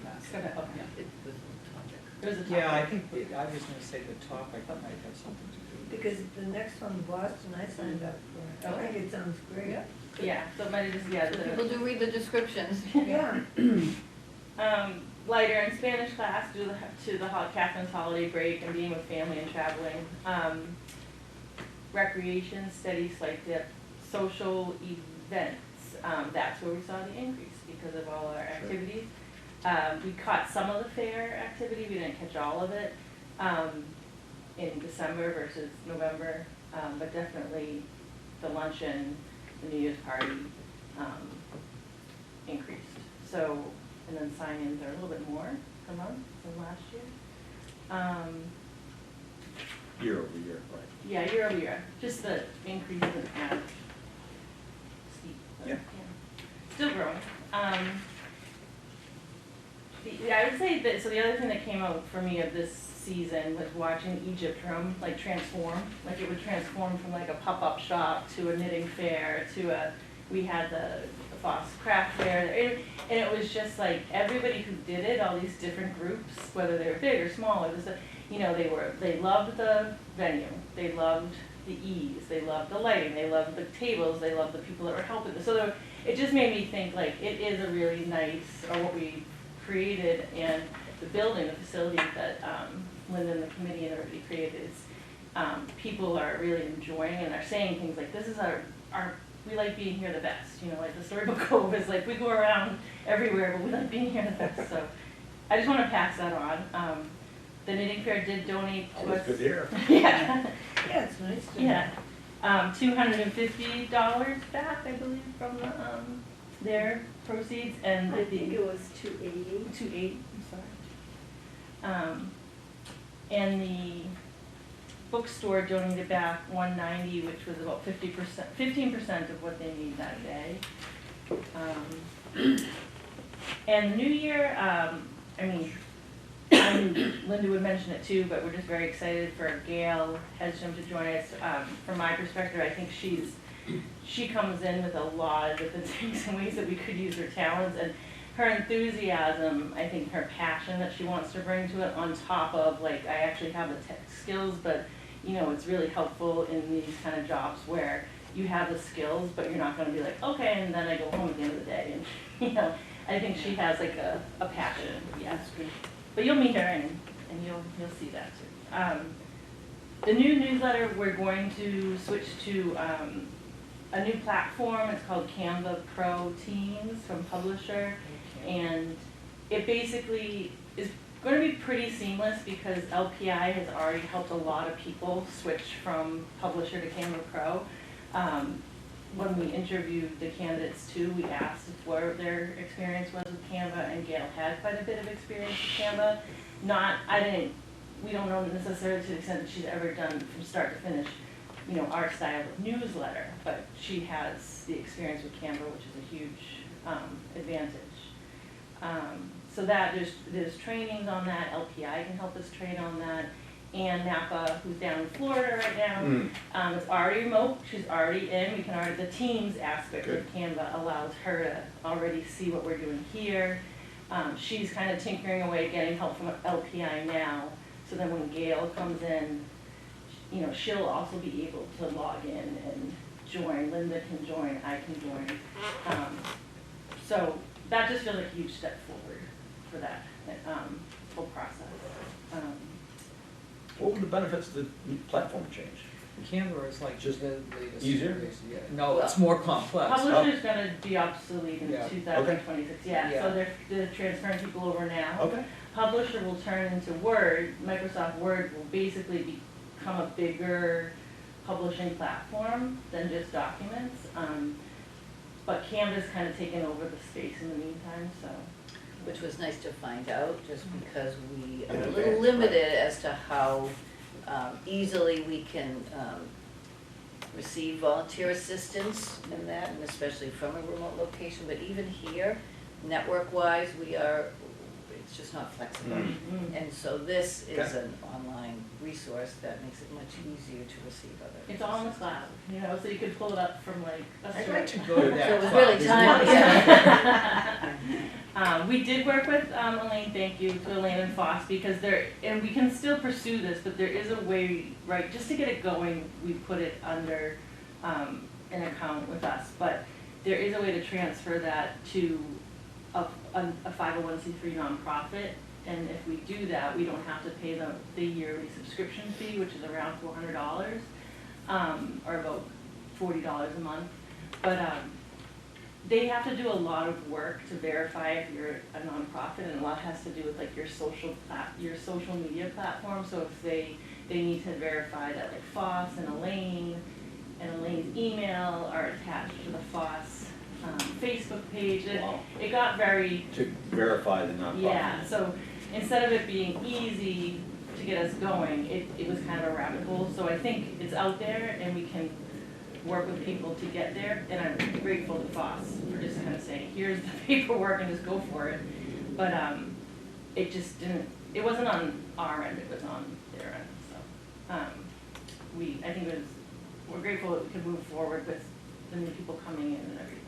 last. Okay. It was a topic. It was a topic. Yeah, I think, I was gonna say the topic might have something to do with it. Because the next one, Boston, I signed up for it. I think it sounds great. Yeah, so it might have just, yeah. So people do read the descriptions. Yeah. Lighter in Spanish class due to the Catherine's holiday break and being with family and traveling. Recreation, steady, slight dip. Social events, that's where we saw the increase because of all our activities. We caught some of the fair activity, we didn't catch all of it in December versus November, but definitely the luncheon, the New Year's party increased. So, and then sign-ins are a little bit more per month than last year. Year over year, right? Yeah, year over year, just the increase in ad. Steep, but, Yeah. Still growing. The Yeah, I would say that, so the other thing that came out for me of this season was watching Egypt Room, like transform. Like it would transform from like a pop-up shop to a knitting fair to we had the Foss Craft Fair. And it was just like everybody who did it, all these different groups, whether they were big or small, it was, they loved the venue, they loved the ease, they loved the lighting, they loved the tables, they loved the people that were helping. So it just made me think like it is a really nice, or what we created, and the building, the facility that Linda and the committee and everybody created, people are really enjoying and are saying things like, this is our we like being here the best, like the Storybook Cove is like, we go around everywhere, but we like being here the best, so I just want to pass that on. The Knitting Fair did donate to Always us. good to hear. Yeah. Yeah, it's nice to. Yeah, $250 back, I believe, from their proceeds, and I think it was 280. 280, I'm sorry. And the bookstore donated back 190, which was about 15% of what they need that day. And the new year, I knew Linda would mention it too, but we're just very excited for Gail Hedstrom to join us. From my perspective, I think she comes in with a lot of different things and ways that we could use her talents, and her enthusiasm, I think her passion that she wants to bring to it, on top of like, I actually have the tech skills, but it's really helpful in these kind of jobs where you have the skills, but you're not gonna be like, okay, and then I go home at the end of the day, and I think she has like a passion, yes. But you'll meet her and you'll see that too. The new newsletter, we're going to switch to a new platform. It's called Canva Pro Teams from Publisher, and it basically is going to be pretty seamless because LPI has already helped a lot of people switch from Publisher to Canva Pro. When we interviewed the candidates too, we asked what their experience was with Canva, and Gail had quite a bit of experience with Canva. We don't know necessarily to the extent that she's ever done from start to finish, our style of newsletter, but she has the experience with Canva, which is a huge advantage. So that there's trainings on that. LPI can help us train on that. And Napa, who's down in Florida right now, it's already remote. She's already in. The Teams aspect of Canva allows her to already see what we're doing here. She's kind of tinkering away, getting help from LPI now. So then when Gail comes in, she'll also be able to log in and join. Linda can join. I can join. So that just feels like a huge step forward for that whole process. What were the benefits of the platform change? Canva is like Just the latest. easier? Yeah. No, it's more complex. Publisher's gonna be obsolete in Yeah. 2026, Yeah. so they're transferring people over now. Okay. Publisher will turn into Word. Microsoft Word will basically become a bigger publishing platform than just documents. But Canva's kind of taken over the space in the meantime, so. Which was nice to find out, just because we are a little limited as to how easily we can receive volunteer assistance in that, and especially from a remote location. But even here, network-wise, it's just not flexible. And so this is an online resource that makes it much easier to receive other. It's all in the cloud, so you could pull it up from like a I'd server. like to go to that. So it was class. really timely. We did work with Elaine, thank you to Elaine and Foss, because and we can still pursue this, but there is a way, right, just to get it going, we put it under an account with us, but there is a way to transfer that to a 501c3 nonprofit, and if we do that, we don't have to pay the yearly subscription fee, which is around $400, or about $40 a month, but they have to do a lot of work to verify if you're a nonprofit, and a lot has to do with like your social media platform. So if they need to verify that like Foss and Elaine's email are attached to the Foss Facebook page. It got very To verify the nonprofit. Yeah. So instead of it being easy to get us going, it was kind of a rabbit hole. So I think it's out there, and we can work with people to get there, and I'm grateful to Foss for just kind of saying, here's the paperwork and just go for it. But it just didn't, it wasn't on our end, it was on their end, so. I think it was, we're grateful that we could move forward with the new people coming in and everything.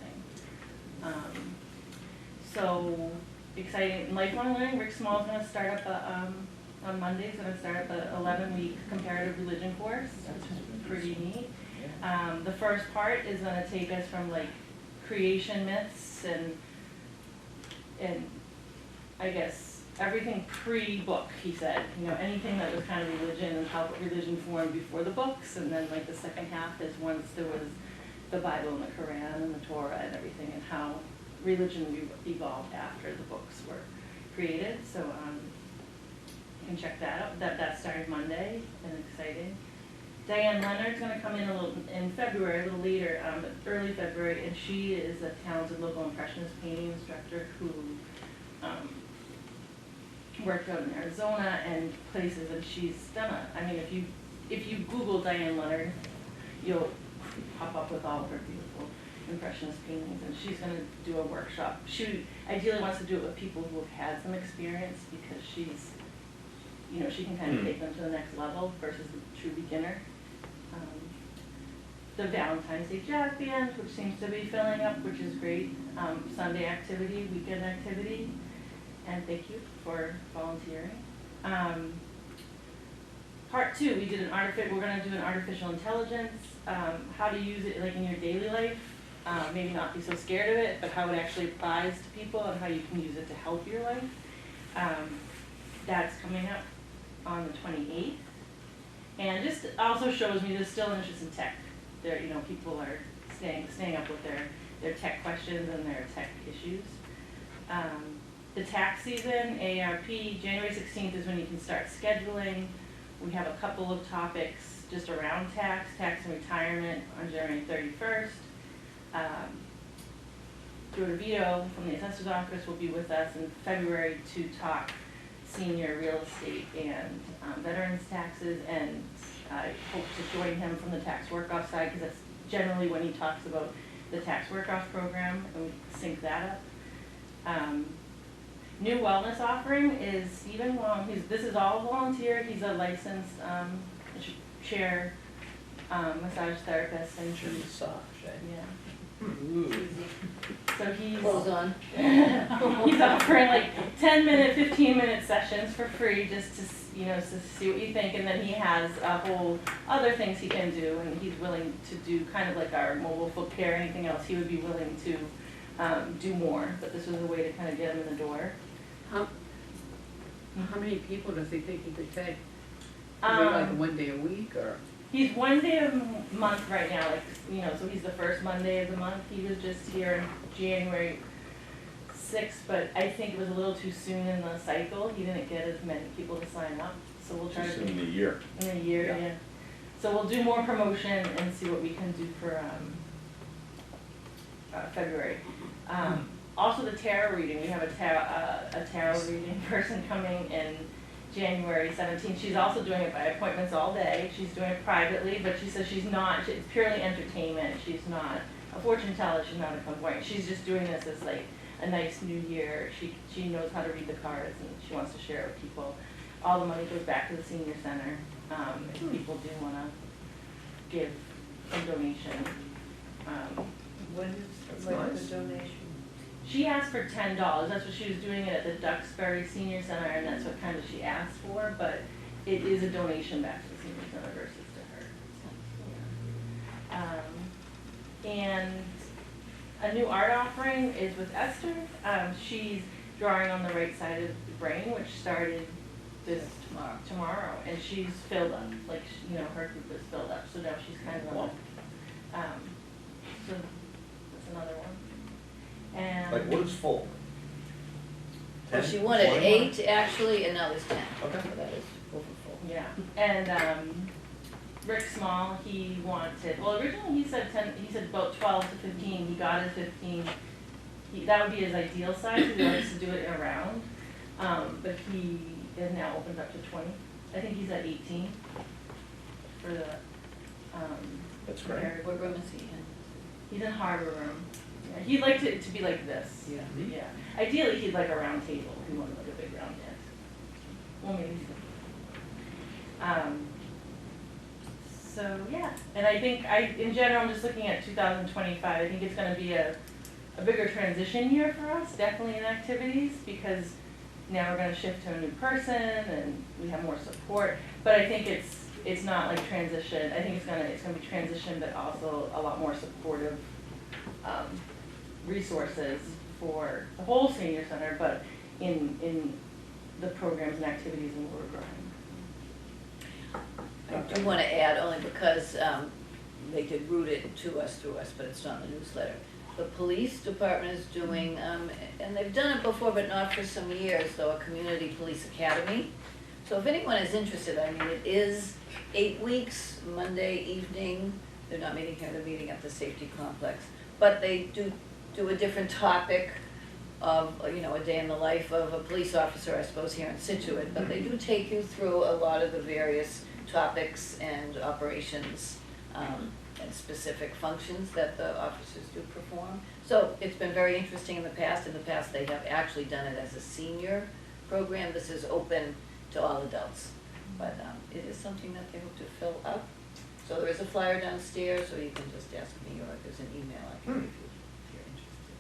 So, exciting, lifelong learning, Rick Small's gonna start up on Monday, he's gonna start up a 11-week comparative religion course, which is pretty neat. The first part is gonna take us from like creation myths and I guess everything pre-book, he said, you know, anything that was kind of religion and how religion formed before the books, and then like the second half is once there was the Bible and the Quran and the Torah and everything, and how religion evolved after the books were created. So you can check that out. That started Monday, and exciting. Diane Leonard's going to come in in February, a little later, early February, and she is a talented local impressionist painting instructor who worked out in Arizona and places, and she's done I mean, if you Google Diane Leonard, you'll pop up with all of her beautiful impressionist paintings, and she's going to do a workshop. She ideally wants to do it with people who have had some experience, because she's, you know, she can kind of take them to the next level versus the true beginner. The Valentine's Day jazz band, which seems to be filling up, which is great. Sunday activity, weekend activity, and thank you for volunteering. Part 2, we did we're going to do an artificial intelligence, how to use it like in your daily life, maybe not be so scared of it, but how it actually applies to people and how you can use it to help your life. That's coming up on the 28th, and just also shows me there's still an interest in tech. There, you know, people are staying up with their tech questions and their tech issues. The tax season, AARP, January 16th is when you can start scheduling. We have a couple of topics just around tax and retirement on January 31st. Joe DeVito from the assessor's office will be with us in February to talk senior real estate and veterans taxes, and I hope to join him from the tax work-off side, because that's generally when he talks about the tax work-off program, and we sync that up. New wellness offering is Stephen Wong. This is all volunteer. He's a licensed chair massage therapist. And Massage, eh? yeah. Ooh. So he's Clothes on. he's offering like 10-minute, 15-minute sessions for free, just to, you know, to see what you think. And then he has a whole other things he can do, and he's willing to do kind of like our mobile foot care, anything else. He would be willing to do more, but this was a way to kind of get him in the door. How many people does he think he could take? Maybe like one day a week, or? He's one day a month right now, like, you know, so he's the first Monday of the month. He was just here in January 6th, but I think it was a little too soon in the cycle. He didn't get as many people to sign up, so we'll try to do in a year. in a year, yeah. So we'll do more promotion and see what we can do for February. Also the tarot reading, we have a tarot reading person coming in January 17th. She's also doing it by appointments all day. She's doing it privately, but she says it's purely entertainment. She's not a fortune teller, she's not a clairvoyant. She's just doing this as like a nice new year. She knows how to read the cards, and she wants to share it with people. All the money goes back to the senior center. If people do want to give a donation. What is That's like nice. the donation? She asked for $10. That's what she was doing it at the Duxbury Senior Center, and that's what kind of she asked for, but it is a donation back to the senior center versus to her. Yeah. And a new art offering is with Esther. She's drawing on the right side of the brain, which started this tomorrow, and she's filled up. Like, you know, her group is filled up, so now she's kind of on. So that's another one. And Like, what is full? Well, 10, she wanted 21? 8 actually, and now there's 10. Okay. So that is full. yeah, and Rick Small, he wanted, well, originally he said 10, he said about 12 to 15, he got his 15. That would be his ideal size, he likes to do it in a round, but he is now opened up to 20. I think he's at 18 for the, That's great. comparative. What room is he in? He's in Harbor Room. Yeah, he'd like it to be like this. Yeah. Yeah. Ideally, he'd like a round table. He wanted like a big round desk. We'll maybe see. So, yeah, and I think, in general, I'm just looking at 2025, I think it's gonna be a bigger transition year for us, definitely in activities, because now we're gonna shift to a new person, and we have more support, but I think it's not like transition, I think it's gonna be transition, but also a lot more supportive, resources for the whole senior center, but in the programs and activities in where we're growing. I do want to add, only because they did route it to us through us, but it's not in the newsletter. The police department is doing, and they've done it before, but not for some years, though, a community police academy. So if anyone is interested, I mean, it is 8 weeks, Monday evening. They're not meeting here, they're meeting at the safety complex. But they do a different topic of, you know, a day in the life of a police officer, I suppose, here in Scituate. But they do take you through a lot of the various topics and operations and specific functions that the officers do perform. So it's been very interesting in the past. In the past, they have actually done it as a senior program. This is open to all adults. But it is something that they hope to fill up. So there is a flyer downstairs, or you can just ask me, or there's an email I can give you if you're interested.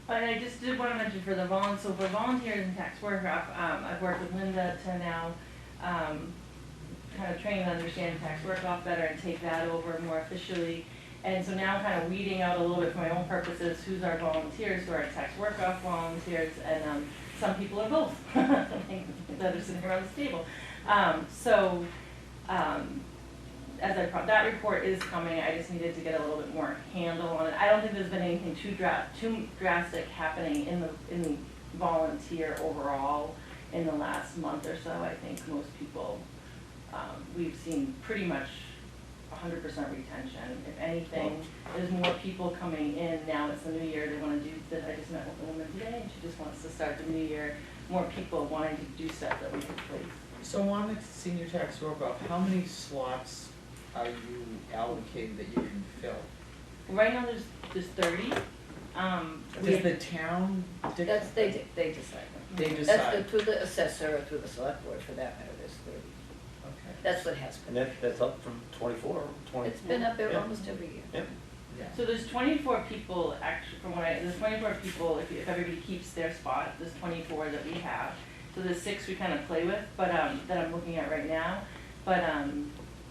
But I just did want to mention for the so for volunteers in tax workshop, I've worked with Linda to now kind of train and understand tax work-off better and take that over more officially. And so now I'm kind of weeding out a little bit for my own purposes, who's our volunteers, who are tax work-off volunteers, and some people are both that are sitting around this table. As that report is coming, I just needed to get a little bit more handle on it. I don't think there's been anything too drastic happening in the volunteer overall in the last month or so. I think most people, we've seen pretty much 100% retention. If anything, there's more people coming in now. It's the new year. They want to do this. I just met with a woman today, and she just wants to start the new year. More people wanting to do stuff that we could place. So on the senior tax work-off, how many slots are you allocated that you can fill? Right now, there's 30. Does the town dictate? That's, they decide. They That's decide? through the assessor or through the select board, for that matter, there's 30. Okay. That's what has And been. that's up from 24, 20. It's been up there Yeah. almost every year. Yeah. Yeah. So there's 24 people, actually, there's 24 people, if everybody keeps their spot, there's 24 that we have. So there's 6 we kind of play with, but, that I'm looking at right now. But,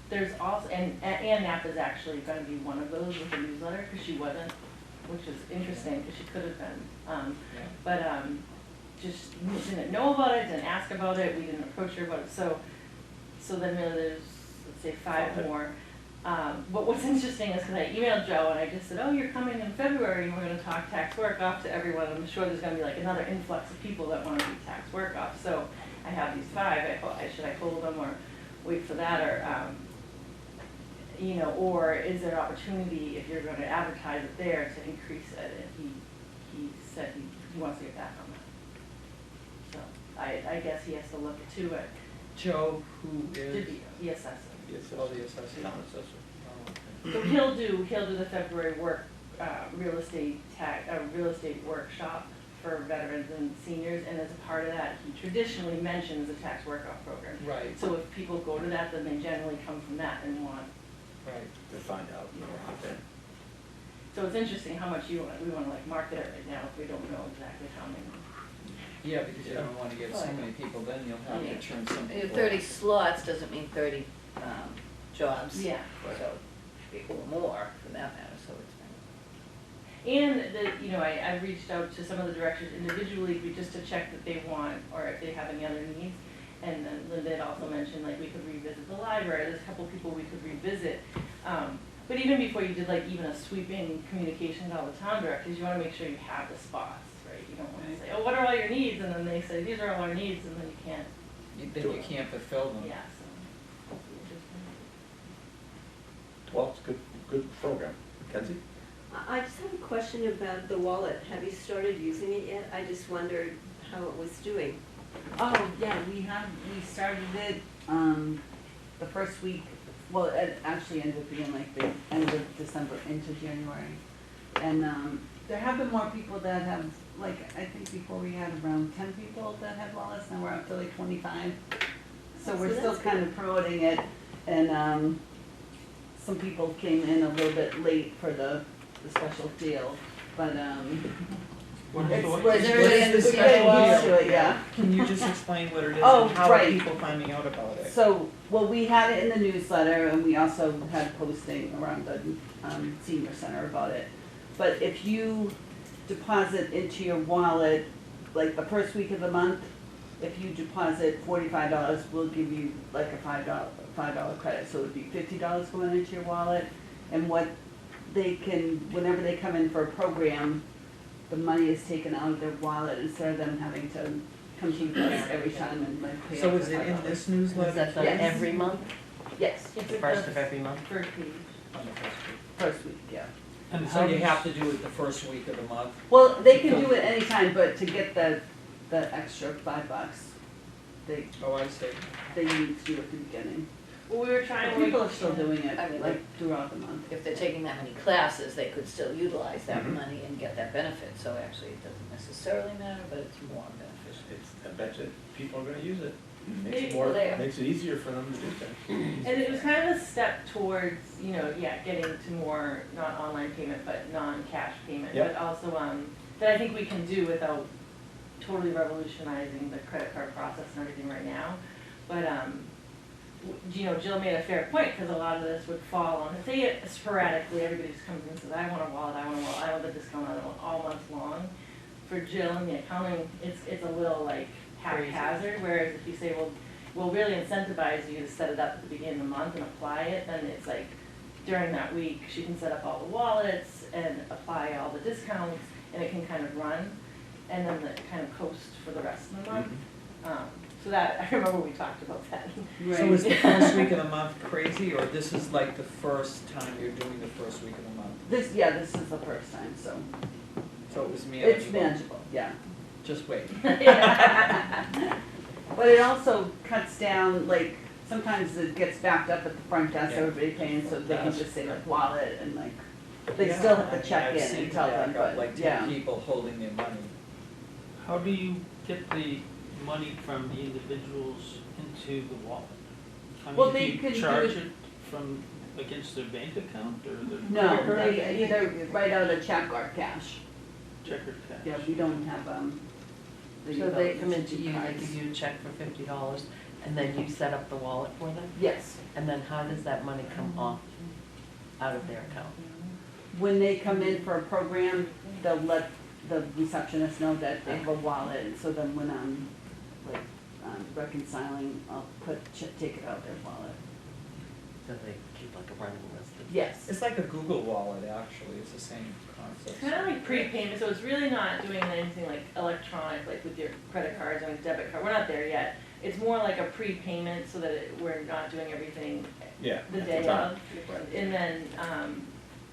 there's also, and Ann Knapp is actually gonna be one of those with the newsletter, because she wasn't, which is interesting, because she could have been. But, just didn't know about it, didn't ask about it, we didn't approach her about it, so then there's, let's say, 5 more. But what's interesting is, because I emailed Joe and I just said, oh, you're coming in February and we're gonna talk tax work-off to everyone. I'm sure there's gonna be like another influx of people that wanna do tax work-off. So I have these 5, should I hold them or wait for that, or, you know, or is there opportunity if you're gonna advertise it there to increase it? And he said he wants to get back on that. So I guess he has to look into it. Joe, who is? The assessor. Yes, Oh, the assessor. Town assessor. Oh, okay. So he'll do the February real estate workshop for veterans and seniors, and as a part of that, he traditionally mentions the tax work-off program. Right, So if people go to that, then they generally come from that and want, right. To find out more about that. so it's interesting how much we wanna like market it right now if we don't know exactly how many. Yeah, because you don't wanna get so many people, then you'll have to turn some people off. 30 slots doesn't mean 30 jobs. Yeah. So, or more, for that matter, so it's been. And you know, I reached out to some of the directors individually just to check that they want, or if they have any other needs. And then Linda had also mentioned, like, we could revisit the library, there's a couple people we could revisit. But even before you did like even a sweeping communication to all the town directors, you wanna make sure you have the spots, right? You don't wanna say, oh, what are all your needs? And then they say, these are all our needs, and then you can't, Then you can't fulfill them. yeah, so. hopefully we'll just- Well, it's a good program. Kenzie? I just have a question about the wallet. Have you started using it yet? I just wondered how it was doing. Oh, yeah, we started it, the first week, well, it actually ended up being like the end of December into January. And, there have been more people that have, like, I think before we had around 10 people that had wallets, now we're up to like 25. So we're still kind of promoting it, and, some people came in a little bit late for the special deal, but, it's, What we're is everybody getting understand used to it, yeah. Can you just explain what it is Oh, and how are right. people finding out about it? So, well, we had it in the newsletter, and we also had posting around the senior center about it. But if you deposit into your wallet, like the first week of the month, if you deposit $45, we'll give you like a $5 credit, so it'd be $50 going into your wallet. And what they can, whenever they come in for a program, the money is taken out of their wallet instead of them having to come to us every time and like pay. So up is the it in $5. this newsletter? Is that done Yes. every month? Yes, Yes, The it first does. of every month? First page. On the first week. first week, yeah. And So how you does- have to do it the first week of the month? Well, they can do it anytime, but to get the extra $5, they Oh, I see. need to do it at the beginning. Well, we were But trying to. people are still doing it, I mean, like throughout the month. If they're taking that many classes, they could still utilize that Mhm. money and get that benefit, so actually it doesn't necessarily matter, but it's more beneficial. I bet you people are gonna use it. Maybe Makes it more, they are. makes it easier for them to do things. And it was kind of a step towards, getting to more, not online payment, but non-cash payment. Yep. But also, that I think we can do without totally revolutionizing the credit card process and everything right now. But, Jill made a fair point, because a lot of this would fall on, say it sporadically, everybody just comes in and says, I want a wallet, I want the discount on it all month long. For Jill and the accounting, it's a little like haphazard, whereas if you say, well, we'll really incentivize you to set it up at the beginning of the month and apply it, then it's like, during that week, she can set up all the wallets and apply all the discounts, and it can kind of run, and then it kind of coast for the rest of the month. So that, I remember we talked about that. So is the first week of the month crazy, or this is like the first time you're doing the first week of the month? This is the first time, so So it was manageable? it's manageable, yeah. Just wait. But it also cuts down, like, sometimes it gets backed up at the front desk, Yeah. everybody paying, so they can Desk. just say like wallet and like, they Yeah, still have I to mean, check I've in seen and tell them, back up but, like yeah. 10 people holding their money. How do you get the money from the individuals into the wallet? I Well, mean, they do can you do charge it- it from, against their bank account or their No, credit card? they either write out a check or cash. Check or cash? Yeah, we don't have, So they come into you, they give you a check for $50, and then you set up the wallet for them? Yes. And then how does that money come off, out of their account? When they come in for a program, they'll let the receptionist know that they have a wallet, and so then when I'm reconciling, I'll take it out of their wallet. So they keep like a running list of? Yes. It's like a Google Wallet, actually, it's the same concept. Kind of like prepayment, so it's really not doing anything like electronic, like with your credit cards or debit card, we're not there yet. It's more like a prepayment so that we're not doing everything Yeah. the at day time. of. And then,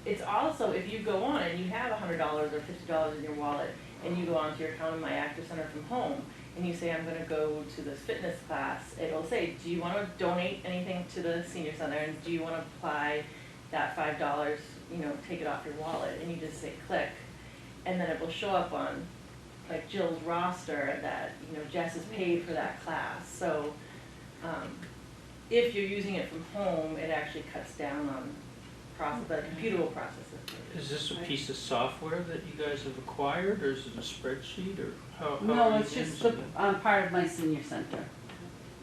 it's also, if you go on and you have $100 or $50 in your wallet, and you go onto your account in My Active Center from home, and you say, I'm gonna go to this fitness class, it'll say, do you wanna donate anything to the senior center, and do you wanna apply that $5, take it off your wallet, and you just say click, and then it will show up on, like Jill's roster that, Jess has paid for that class, so, if you're using it from home, it actually cuts down on the computer will process it. Is this a piece of software that you guys have acquired, or is it a spreadsheet, or how No, are you it's just using it? part of my senior center.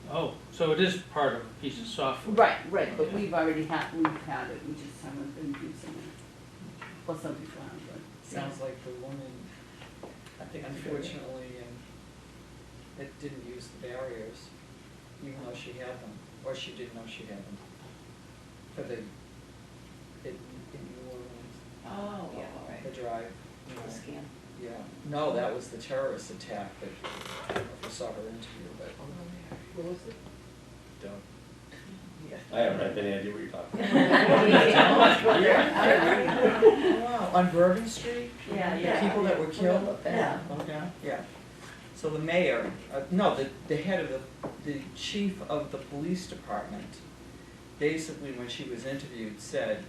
Oh, so it is part of a piece of software? Right, but we've had it, we just haven't been using it. Well, some people have, but. Sounds like the woman, I think unfortunately, it didn't use the barriers, even though she had them, or she didn't know she had them. For the, in New Orleans, Oh, yeah, right. the drive, The scan. yeah. No, that was the terrorist attack that, I don't know if you saw her interview, but. What was it? Don't. Yeah. I haven't had any idea what you're talking about. Wow, on Bourbon Street? Yeah, The people that were killed? Yeah. Okay, yeah. So the mayor, no, the head of the chief of the police department, basically when she was interviewed said,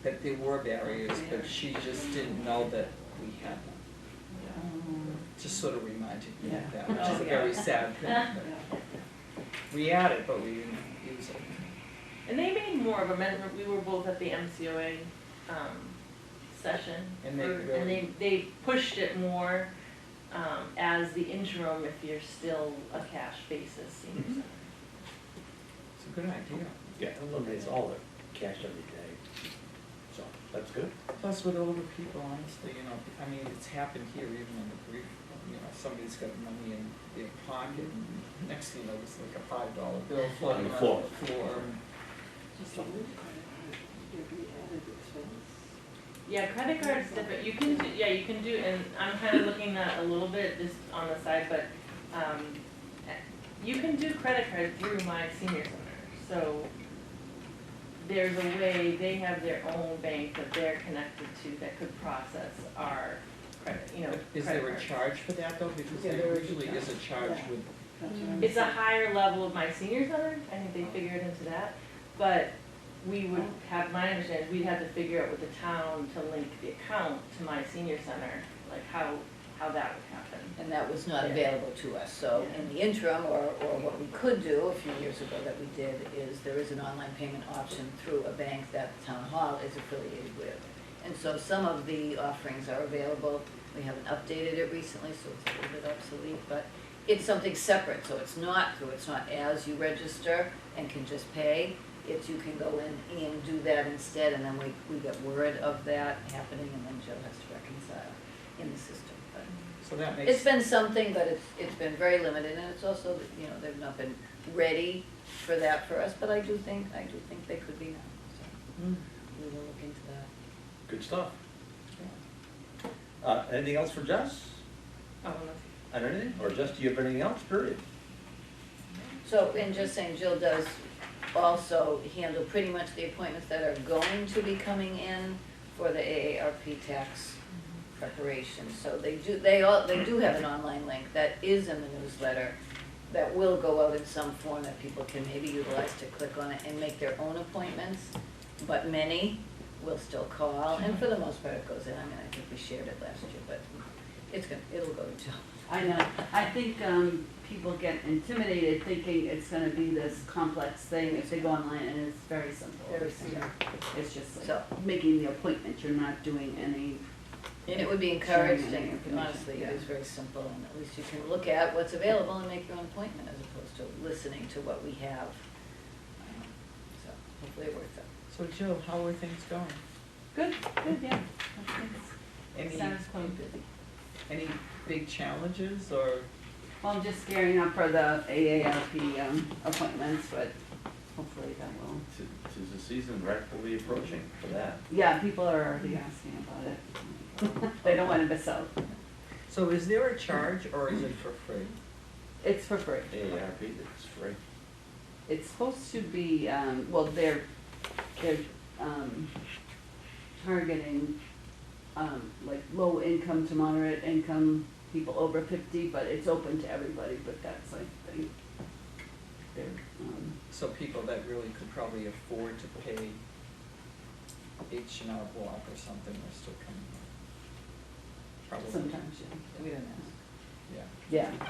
that there were barriers, but she just didn't know that we had them. Just sort of reminded me of that, which is a very sad thing. but We had it, but we didn't use it. And they made more of a, we were both at the MCOA, session. And they and really- they pushed it more, as the interim if you're still a cash basis senior Mhm. center. It's a good idea. Yeah, it eliminates all the cash every day, so that's good. Plus with older people, honestly, I mean, it's happened here even in the brief, somebody's got money in their pocket and next thing you know, it's like a $5 bill floating On the on floor. the floor. Yeah, credit card's different, you can do, yeah, you can do, and I'm kind of looking at a little bit just on the side, but, you can do credit card through my senior center, so there's a way, they have their own bank that they're connected to that could process our credit, Is credit there a cards. charge for that though? Because Yeah, there there is a usually is a charge Yeah. with, It's a higher level of my senior center, I think they figured into that, but we would have, my understanding, is we'd have to figure out with the town to link the account to my senior center, like how that would happen. And that was not Yeah. available to us, so in the interim, or what we could do a few years ago that we did, is there is an online payment option through a bank that the town hall is affiliated with. And so some of the offerings are available, we haven't updated it recently, so it's a little bit obsolete, but it's something separate, so it's not as you register and can just pay, it's you can go in and do that instead, and then we get word of that happening, and then Jill has to reconcile in the system, but. so that It's makes, been something, but it's been very limited, and it's also, they've not been ready for that for us, but I do think they could be now, so we will look into that. Good stuff. Anything else for Jess? Oh, no. And anything, or Jess, do you have anything else, period? So, and just saying, Jill does also handle pretty much the appointments that are going to be coming in for the AARP tax preparation. So they do have an online link that is in the newsletter that will go out in some form that people can maybe utilize to click on it and make their own appointments. But many will still call, and for the most part it goes in. I mean, I think we shared it last year, but it'll go to Jill. I know, I think, people get intimidated thinking it's gonna be this complex thing if they go online, and it's very simple. Very simple. It's just So- like making the appointment, you're not doing any, And it would be encouraged, Sharing any and information, honestly, it yeah. is very simple, and at least you can look at what's available and make your own appointment as opposed to listening to what we have. So hopefully it works out. so Jill, how are things going? good, yeah. Any, Status quo busy. any big challenges or? Well, I'm just gearing up for the AARP, appointments, but hopefully that will, Tis the season rightfully approaching for that. yeah, people are already asking about it. They don't want to miss out. So is there a charge or is it for free? It's for free. AARP, it's free. It's supposed to be, well, they're targeting, like low income to moderate income, people over 50, but it's open to everybody, but that's like, they're, So people that really could probably afford to pay H&R Block or something are still coming in. Probably. sometimes, yeah. We don't ask. Yeah. Yeah,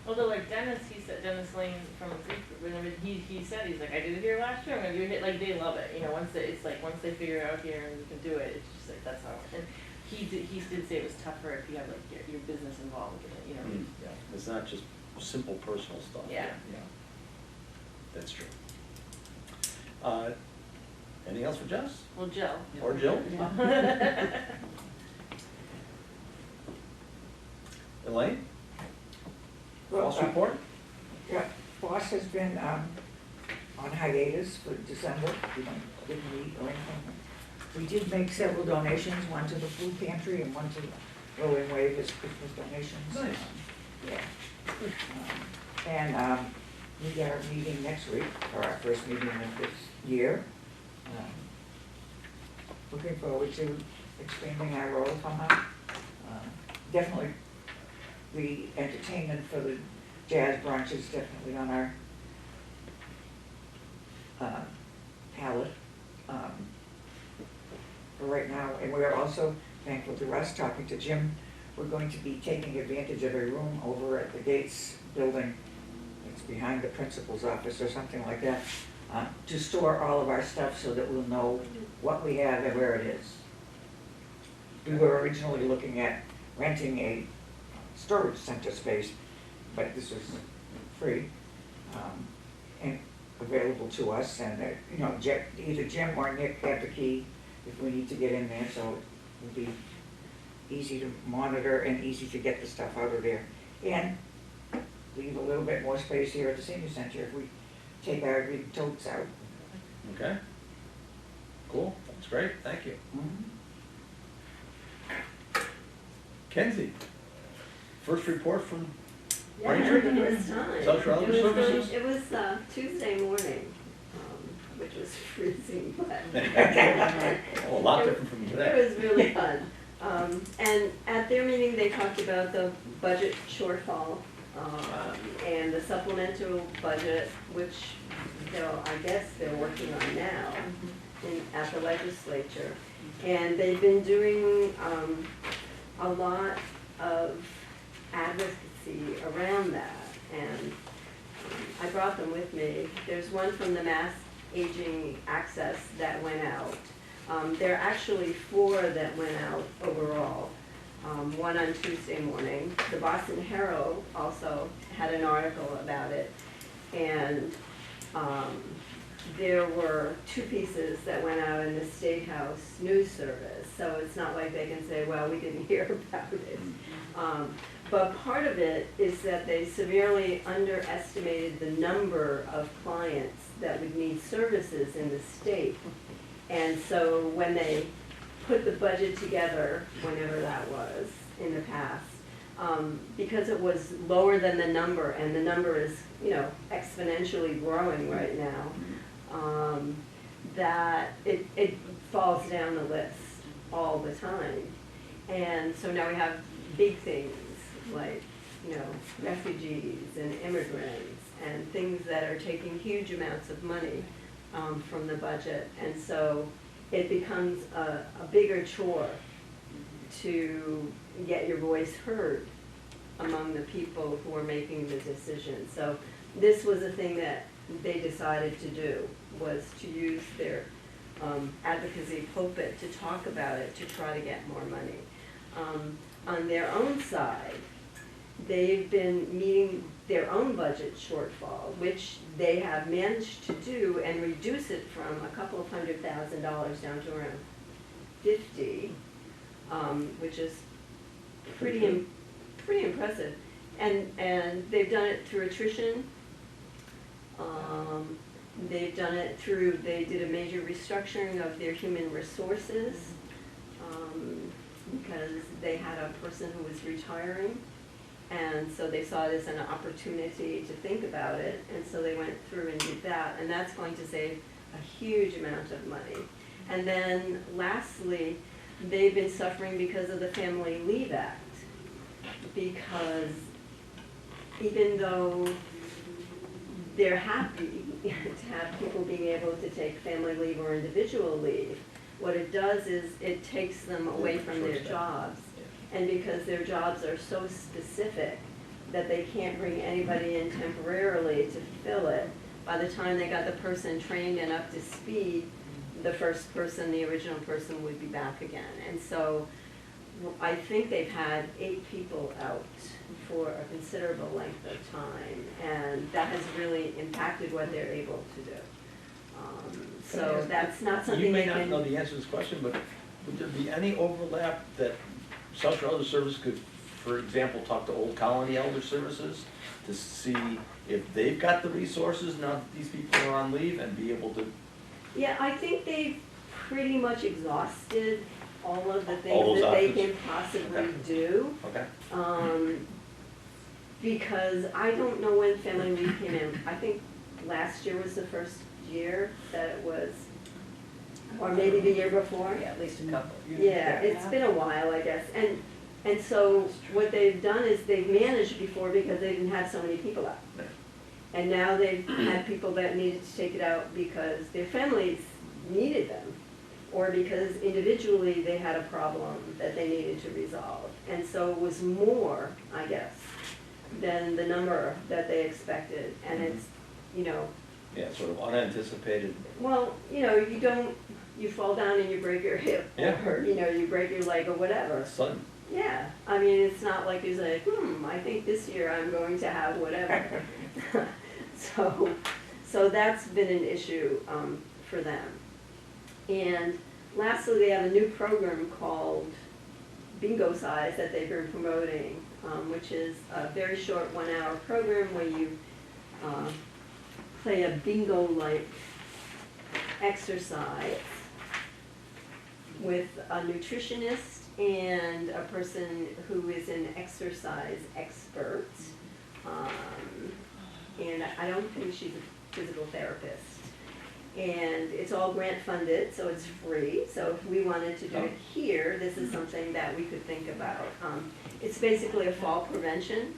Although like Dennis, he said, Dennis Lane from Greek, whenever he said, he's like, I did it here last year, I'm gonna do it here, like, they love it, once they figure it out here and you can do it, it's just like, that's how, and he did say it was tougher if you have like your business involved with it, Mm, yeah, it's not just simple personal stuff. Yeah. Yeah. That's true. Anything else for Jess? Well, Jill. Or Jill? yeah. Elaine? Well, False report? Yeah, Foss has been on hiatus for December, didn't meet or anything. We did make several donations, one to the food pantry and one to Rolling Wave as Christmas donations. Nice. Yeah. And we are meeting next week, for our first meeting of this year. Looking forward to expanding our role somehow. Definitely, the entertainment for the jazz brunch is definitely on our palette. right now, and we're also thankful to Russ talking to Jim. We're going to be taking advantage of a room over at the Gates building. It's behind the principal's office or something like that, to store all of our stuff so that we'll know what we have and where it is. We were originally looking at renting a storage center space, but this was free and available to us. And you know, either Jim or Nick have the key if we need to get in there, so it will be easy to monitor and easy to get the stuff out of there. And leave a little bit more space here at the senior center if we take our big totes out. Okay. Cool, that's great, thank you. Kenzie, first report from Yeah, Ranger? for the first time. Social Other It was, Services? It was Tuesday morning, which was freezing, but. Oh, a lot different from today. It was really fun. And at their meeting, they talked about the budget shortfall, and the supplemental budget, which I guess they're working on now at the legislature. And they've been doing a lot of advocacy around that, and I brought them with me. There's one from the Mass Aging Access that went out. There are actually 4 that went out overall, one on Tuesday morning. The Boston Herald also had an article about it, and there were 2 pieces that went out in the State House News Service, so it's not like they can say, well, we didn't hear about it. But part of it is that they severely underestimated the number of clients that would need services in the state. And so when they put the budget together, whenever that was in the past, because it was lower than the number, and the number is, you know, exponentially growing right now, that it falls down the list all the time. And so now we have big things like, you know, refugees and immigrants and things that are taking huge amounts of money from the budget. And so it becomes a bigger chore to get your voice heard among the people who are making the decision. So this was a thing that they decided to do, was to use their advocacy pulpit to talk about it, to try to get more money. On their own side, they've been meeting their own budget shortfall, which they have managed to do and reduce it from a couple of $100,000 down to around 50, which is pretty impressive. And they've done it through attrition. They've done it through, they did a major restructuring of their human resources, because they had a person who was retiring. And so they saw it as an opportunity to think about it, and so they went through and did that, and that's going to save a huge amount of money. And then lastly, they've been suffering because of the Family Leave Act, because even though they're happy to have people being able to take family leave or individual leave, what it does is it takes them away from their jobs. And because their jobs are so specific that they can't bring anybody in temporarily to fill it, by the time they got the person trained and up to speed, the first person, the original person, would be back again. And so I think they've had 8 people out for a considerable length of time, and that has really impacted what they're able to do. So that's not something You may they not can. know the answer to this question, but would there be any overlap that Social Elder Service could, for example, talk to Old Colony Elder Services to see if they've got the resources now that these people are on leave and be able to? Yeah, I think they've pretty much exhausted all of the All things those that they options? can possibly Okay. do. Okay. Because I don't know when family leave came in. I think last year was the first year that it was, or maybe the year before. Yeah, at least a couple. Yeah, it's been a while, I guess. And so what they've done is they've managed before because they didn't have so many people out. And now they've had people that needed to take it out because their families needed them, or because individually they had a problem that they needed to resolve. And so it was more, I guess, than the number that they expected. And it's, you know, Yeah, sort of unanticipated. well, you know, you fall down and you break your hip, Yeah. or, you know, you break your leg or whatever. Sudden. Yeah, I mean, it's not like you say, I think this year I'm going to have whatever. So that's been an issue for them. And lastly, they have a new program called Bingo Size that they've been promoting, which is a very short 1-hour program where you play a bingo-like exercise with a nutritionist and a person who is an exercise expert. And I don't think she's a physical therapist. And it's all grant funded, so it's free. So if we wanted to do it here, this is something that we could think about. It's basically a fall prevention.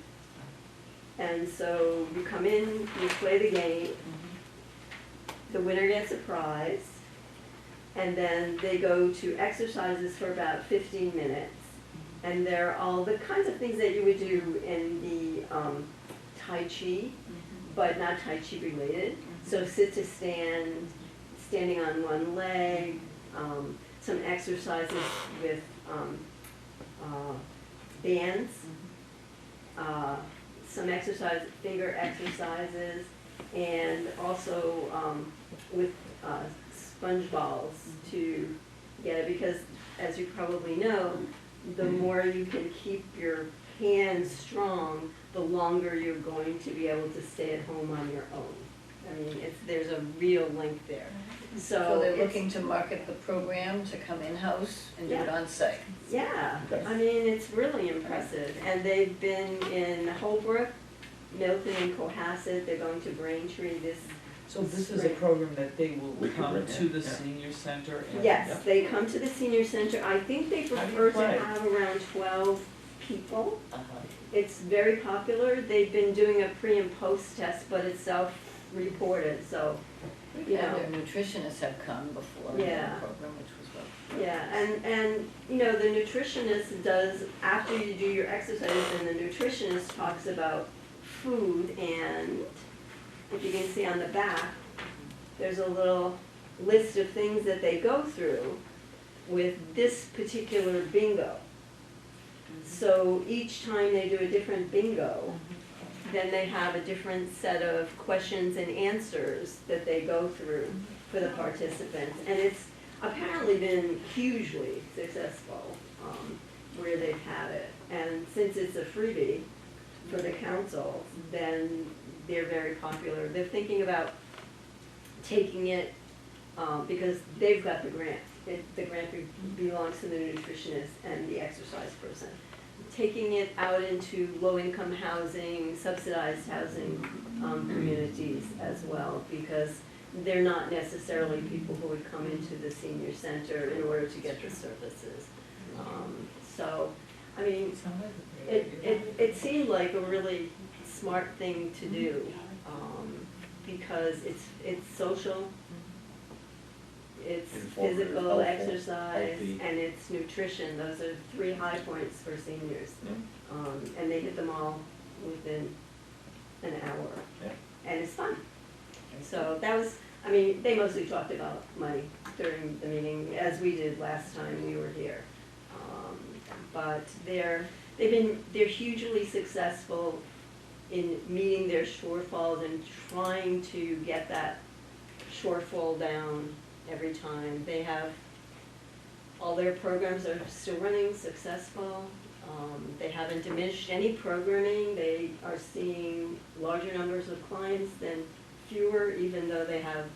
And so you come in, you play the game, the winner gets a prize, and then they go to exercises for about 15 minutes. And they're all the kinds of things that you would do in the Tai Chi, but not Tai Chi related. So sit to stand, standing on one leg, some exercises with bands, some finger exercises, and also with sponge balls to get it, because as you probably know, the more you can keep your hands strong, the longer you're going to be able to stay at home on your own. I mean, there's a real link there. So they're looking to market the program to come in-house and do it Yeah. on site. Yeah, Okay. I mean, it's really impressive. And they've been in Holbrook, Milton, and Cohasset. They're going to Braintree this. So this is a program that they will We can come bring to in, the yeah. senior center and. Yes, they come to the senior center. I think they How do you prefer to play? have around 12 people. Uh-huh. It's very popular. They've been doing a pre and post test, but it's self-reported, so, We've you had know. their nutritionists have come before in the Yeah. program, which was well. Yeah, and, you know, the nutritionist does, after you do your exercises, and the nutritionist talks about food, and if you can see on the back, there's a little list of things that they go through with this particular bingo. So each time they do a different bingo, then they have a different set of questions and answers that they go through for the participants. And it's apparently been hugely successful where they've had it. And since it's a freebie for the council, then they're very popular. They're thinking about taking it because they've got the grant. The grant belongs to the nutritionist and the exercise person. Taking it out into low-income housing, subsidized housing communities as well, because they're not necessarily people who would come into the senior center in order to get the services. So, I mean, it seemed like a really smart thing to do, because it's social, it's Informative, physical helpful, exercise, healthy. and it's nutrition. Those are 3 high points for seniors. Yeah. And they hit them all within an hour. Yeah. And it's fun. So that was, I mean, they mostly talked about money during the meeting, as we did last time we were here. But they're hugely successful in meeting their shortfalls and trying to get that shortfall down every time. They have, all their programs are still running successful. They haven't diminished any programming. They are seeing larger numbers of clients than fewer, even though they have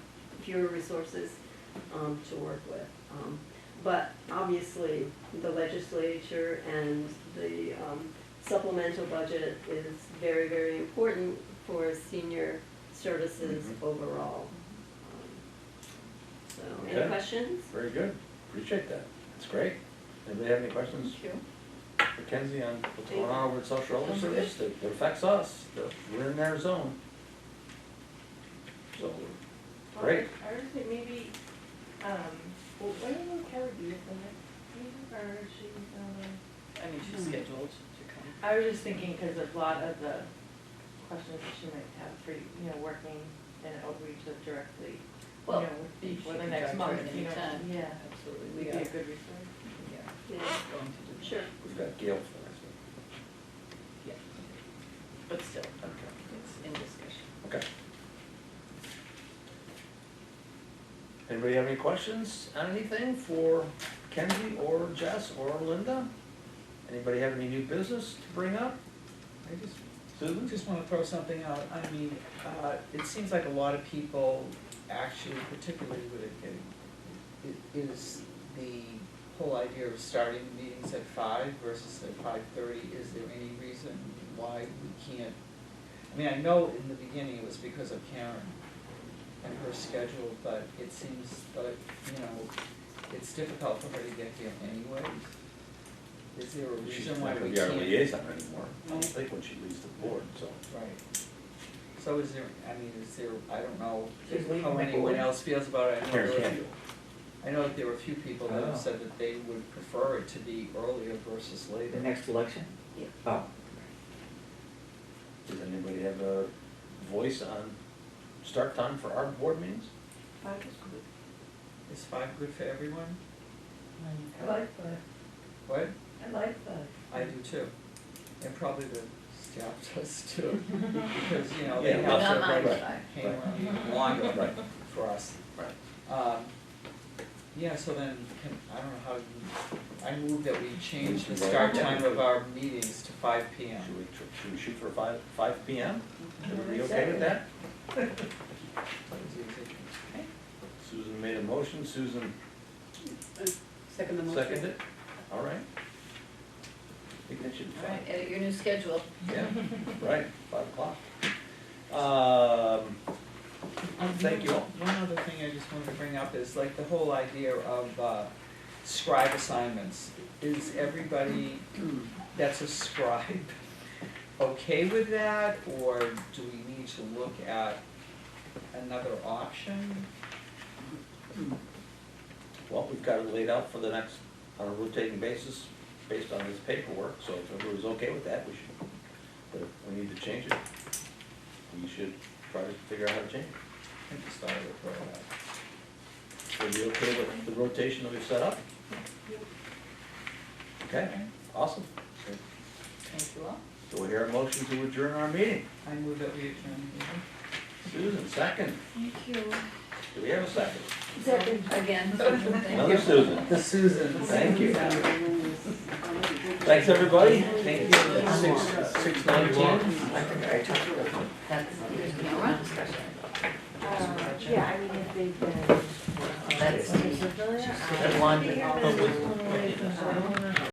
fewer resources to work with. But obviously, the legislature and the supplemental budget is very, very important for senior services overall. So, any Okay. questions? Very good, appreciate that, that's great. Anybody have any questions? Thank you. Mackenzie, on what's going on with social services that affects us, that we're in their zone. So, great. I would say maybe, Well, when you look Kelly, do you have that meeting, or is she, I mean, she's scheduled to come. I was just thinking, because a lot of the questions that she might have for, you know, working in outreach that directly, you Well, know, you for can the next talk to her month, you know, anytime. yeah, Absolutely, would be a good resource. Yeah. Going to do that. Sure. We've got Gail for next week. Yeah. But still, Okay. It's in discussion. Okay. Anybody have any questions on anything for Kenzie or Jess or Linda? Anybody have any new business to bring up? I just Susan? Just want to throw something out. I mean, it seems like a lot of people actually, particularly with it is the whole idea of starting meetings at 5 versus at 5:30. Is there any reason why we can't? I mean, I know in the beginning it was because of Karen and her schedule, but it seems like, you know, it's difficult for her to get here anyways. Is there a She's reason not why gonna we be our can't? liaison anymore, I don't think, when she leaves the board, so. Right. So is there, I mean, I don't know She's leaving how the anyone board? else feels about it. Karen Campbell. I know that there were a few people that Oh. have said that they would prefer it to be earlier versus later. The next election? Yeah. Oh, Does anybody have a voice on start time for our board meetings? Is 5 good for everyone? I like that, What? I like that. I do too. And probably the staff does too. Because, you know, Yeah, they well, have to not mine, like five. hang around even longer Right. for us. Right. Yeah, so then, I don't know how, I move that we change the Right. start time of our meetings to 5 PM. Should we shoot for 5 PM? Everybody okay with that? Susan made a motion, Susan Second the motion. seconded it, all right. I think that should be All right, fine. edit your new schedule. Yeah, right, 5 o'clock. Thank you all. One other thing I just wanted to bring up is like the whole idea of scribe assignments. Is everybody that's a scribe okay with that, or do we need to look at another option? Well, we've got it laid out for the next, on a rotating basis, based on this paperwork, so if everybody's okay with that, we should, but if we need to change it, we should try to figure out how to change it. I just thought I would throw it out. Are you okay with the rotation that we've set up? Okay, awesome. Thank you all. Do we hear a motion to adjourn our meeting? I move that we adjourn the meeting. Susan, second. Thank you. Do we have a second? Second, again. Another Susan. Susan. Thank you. Thanks, everybody. Thank you. 6:19. I think I took it. That's, Camera? Yeah, I mean, if they've been. that's the one that.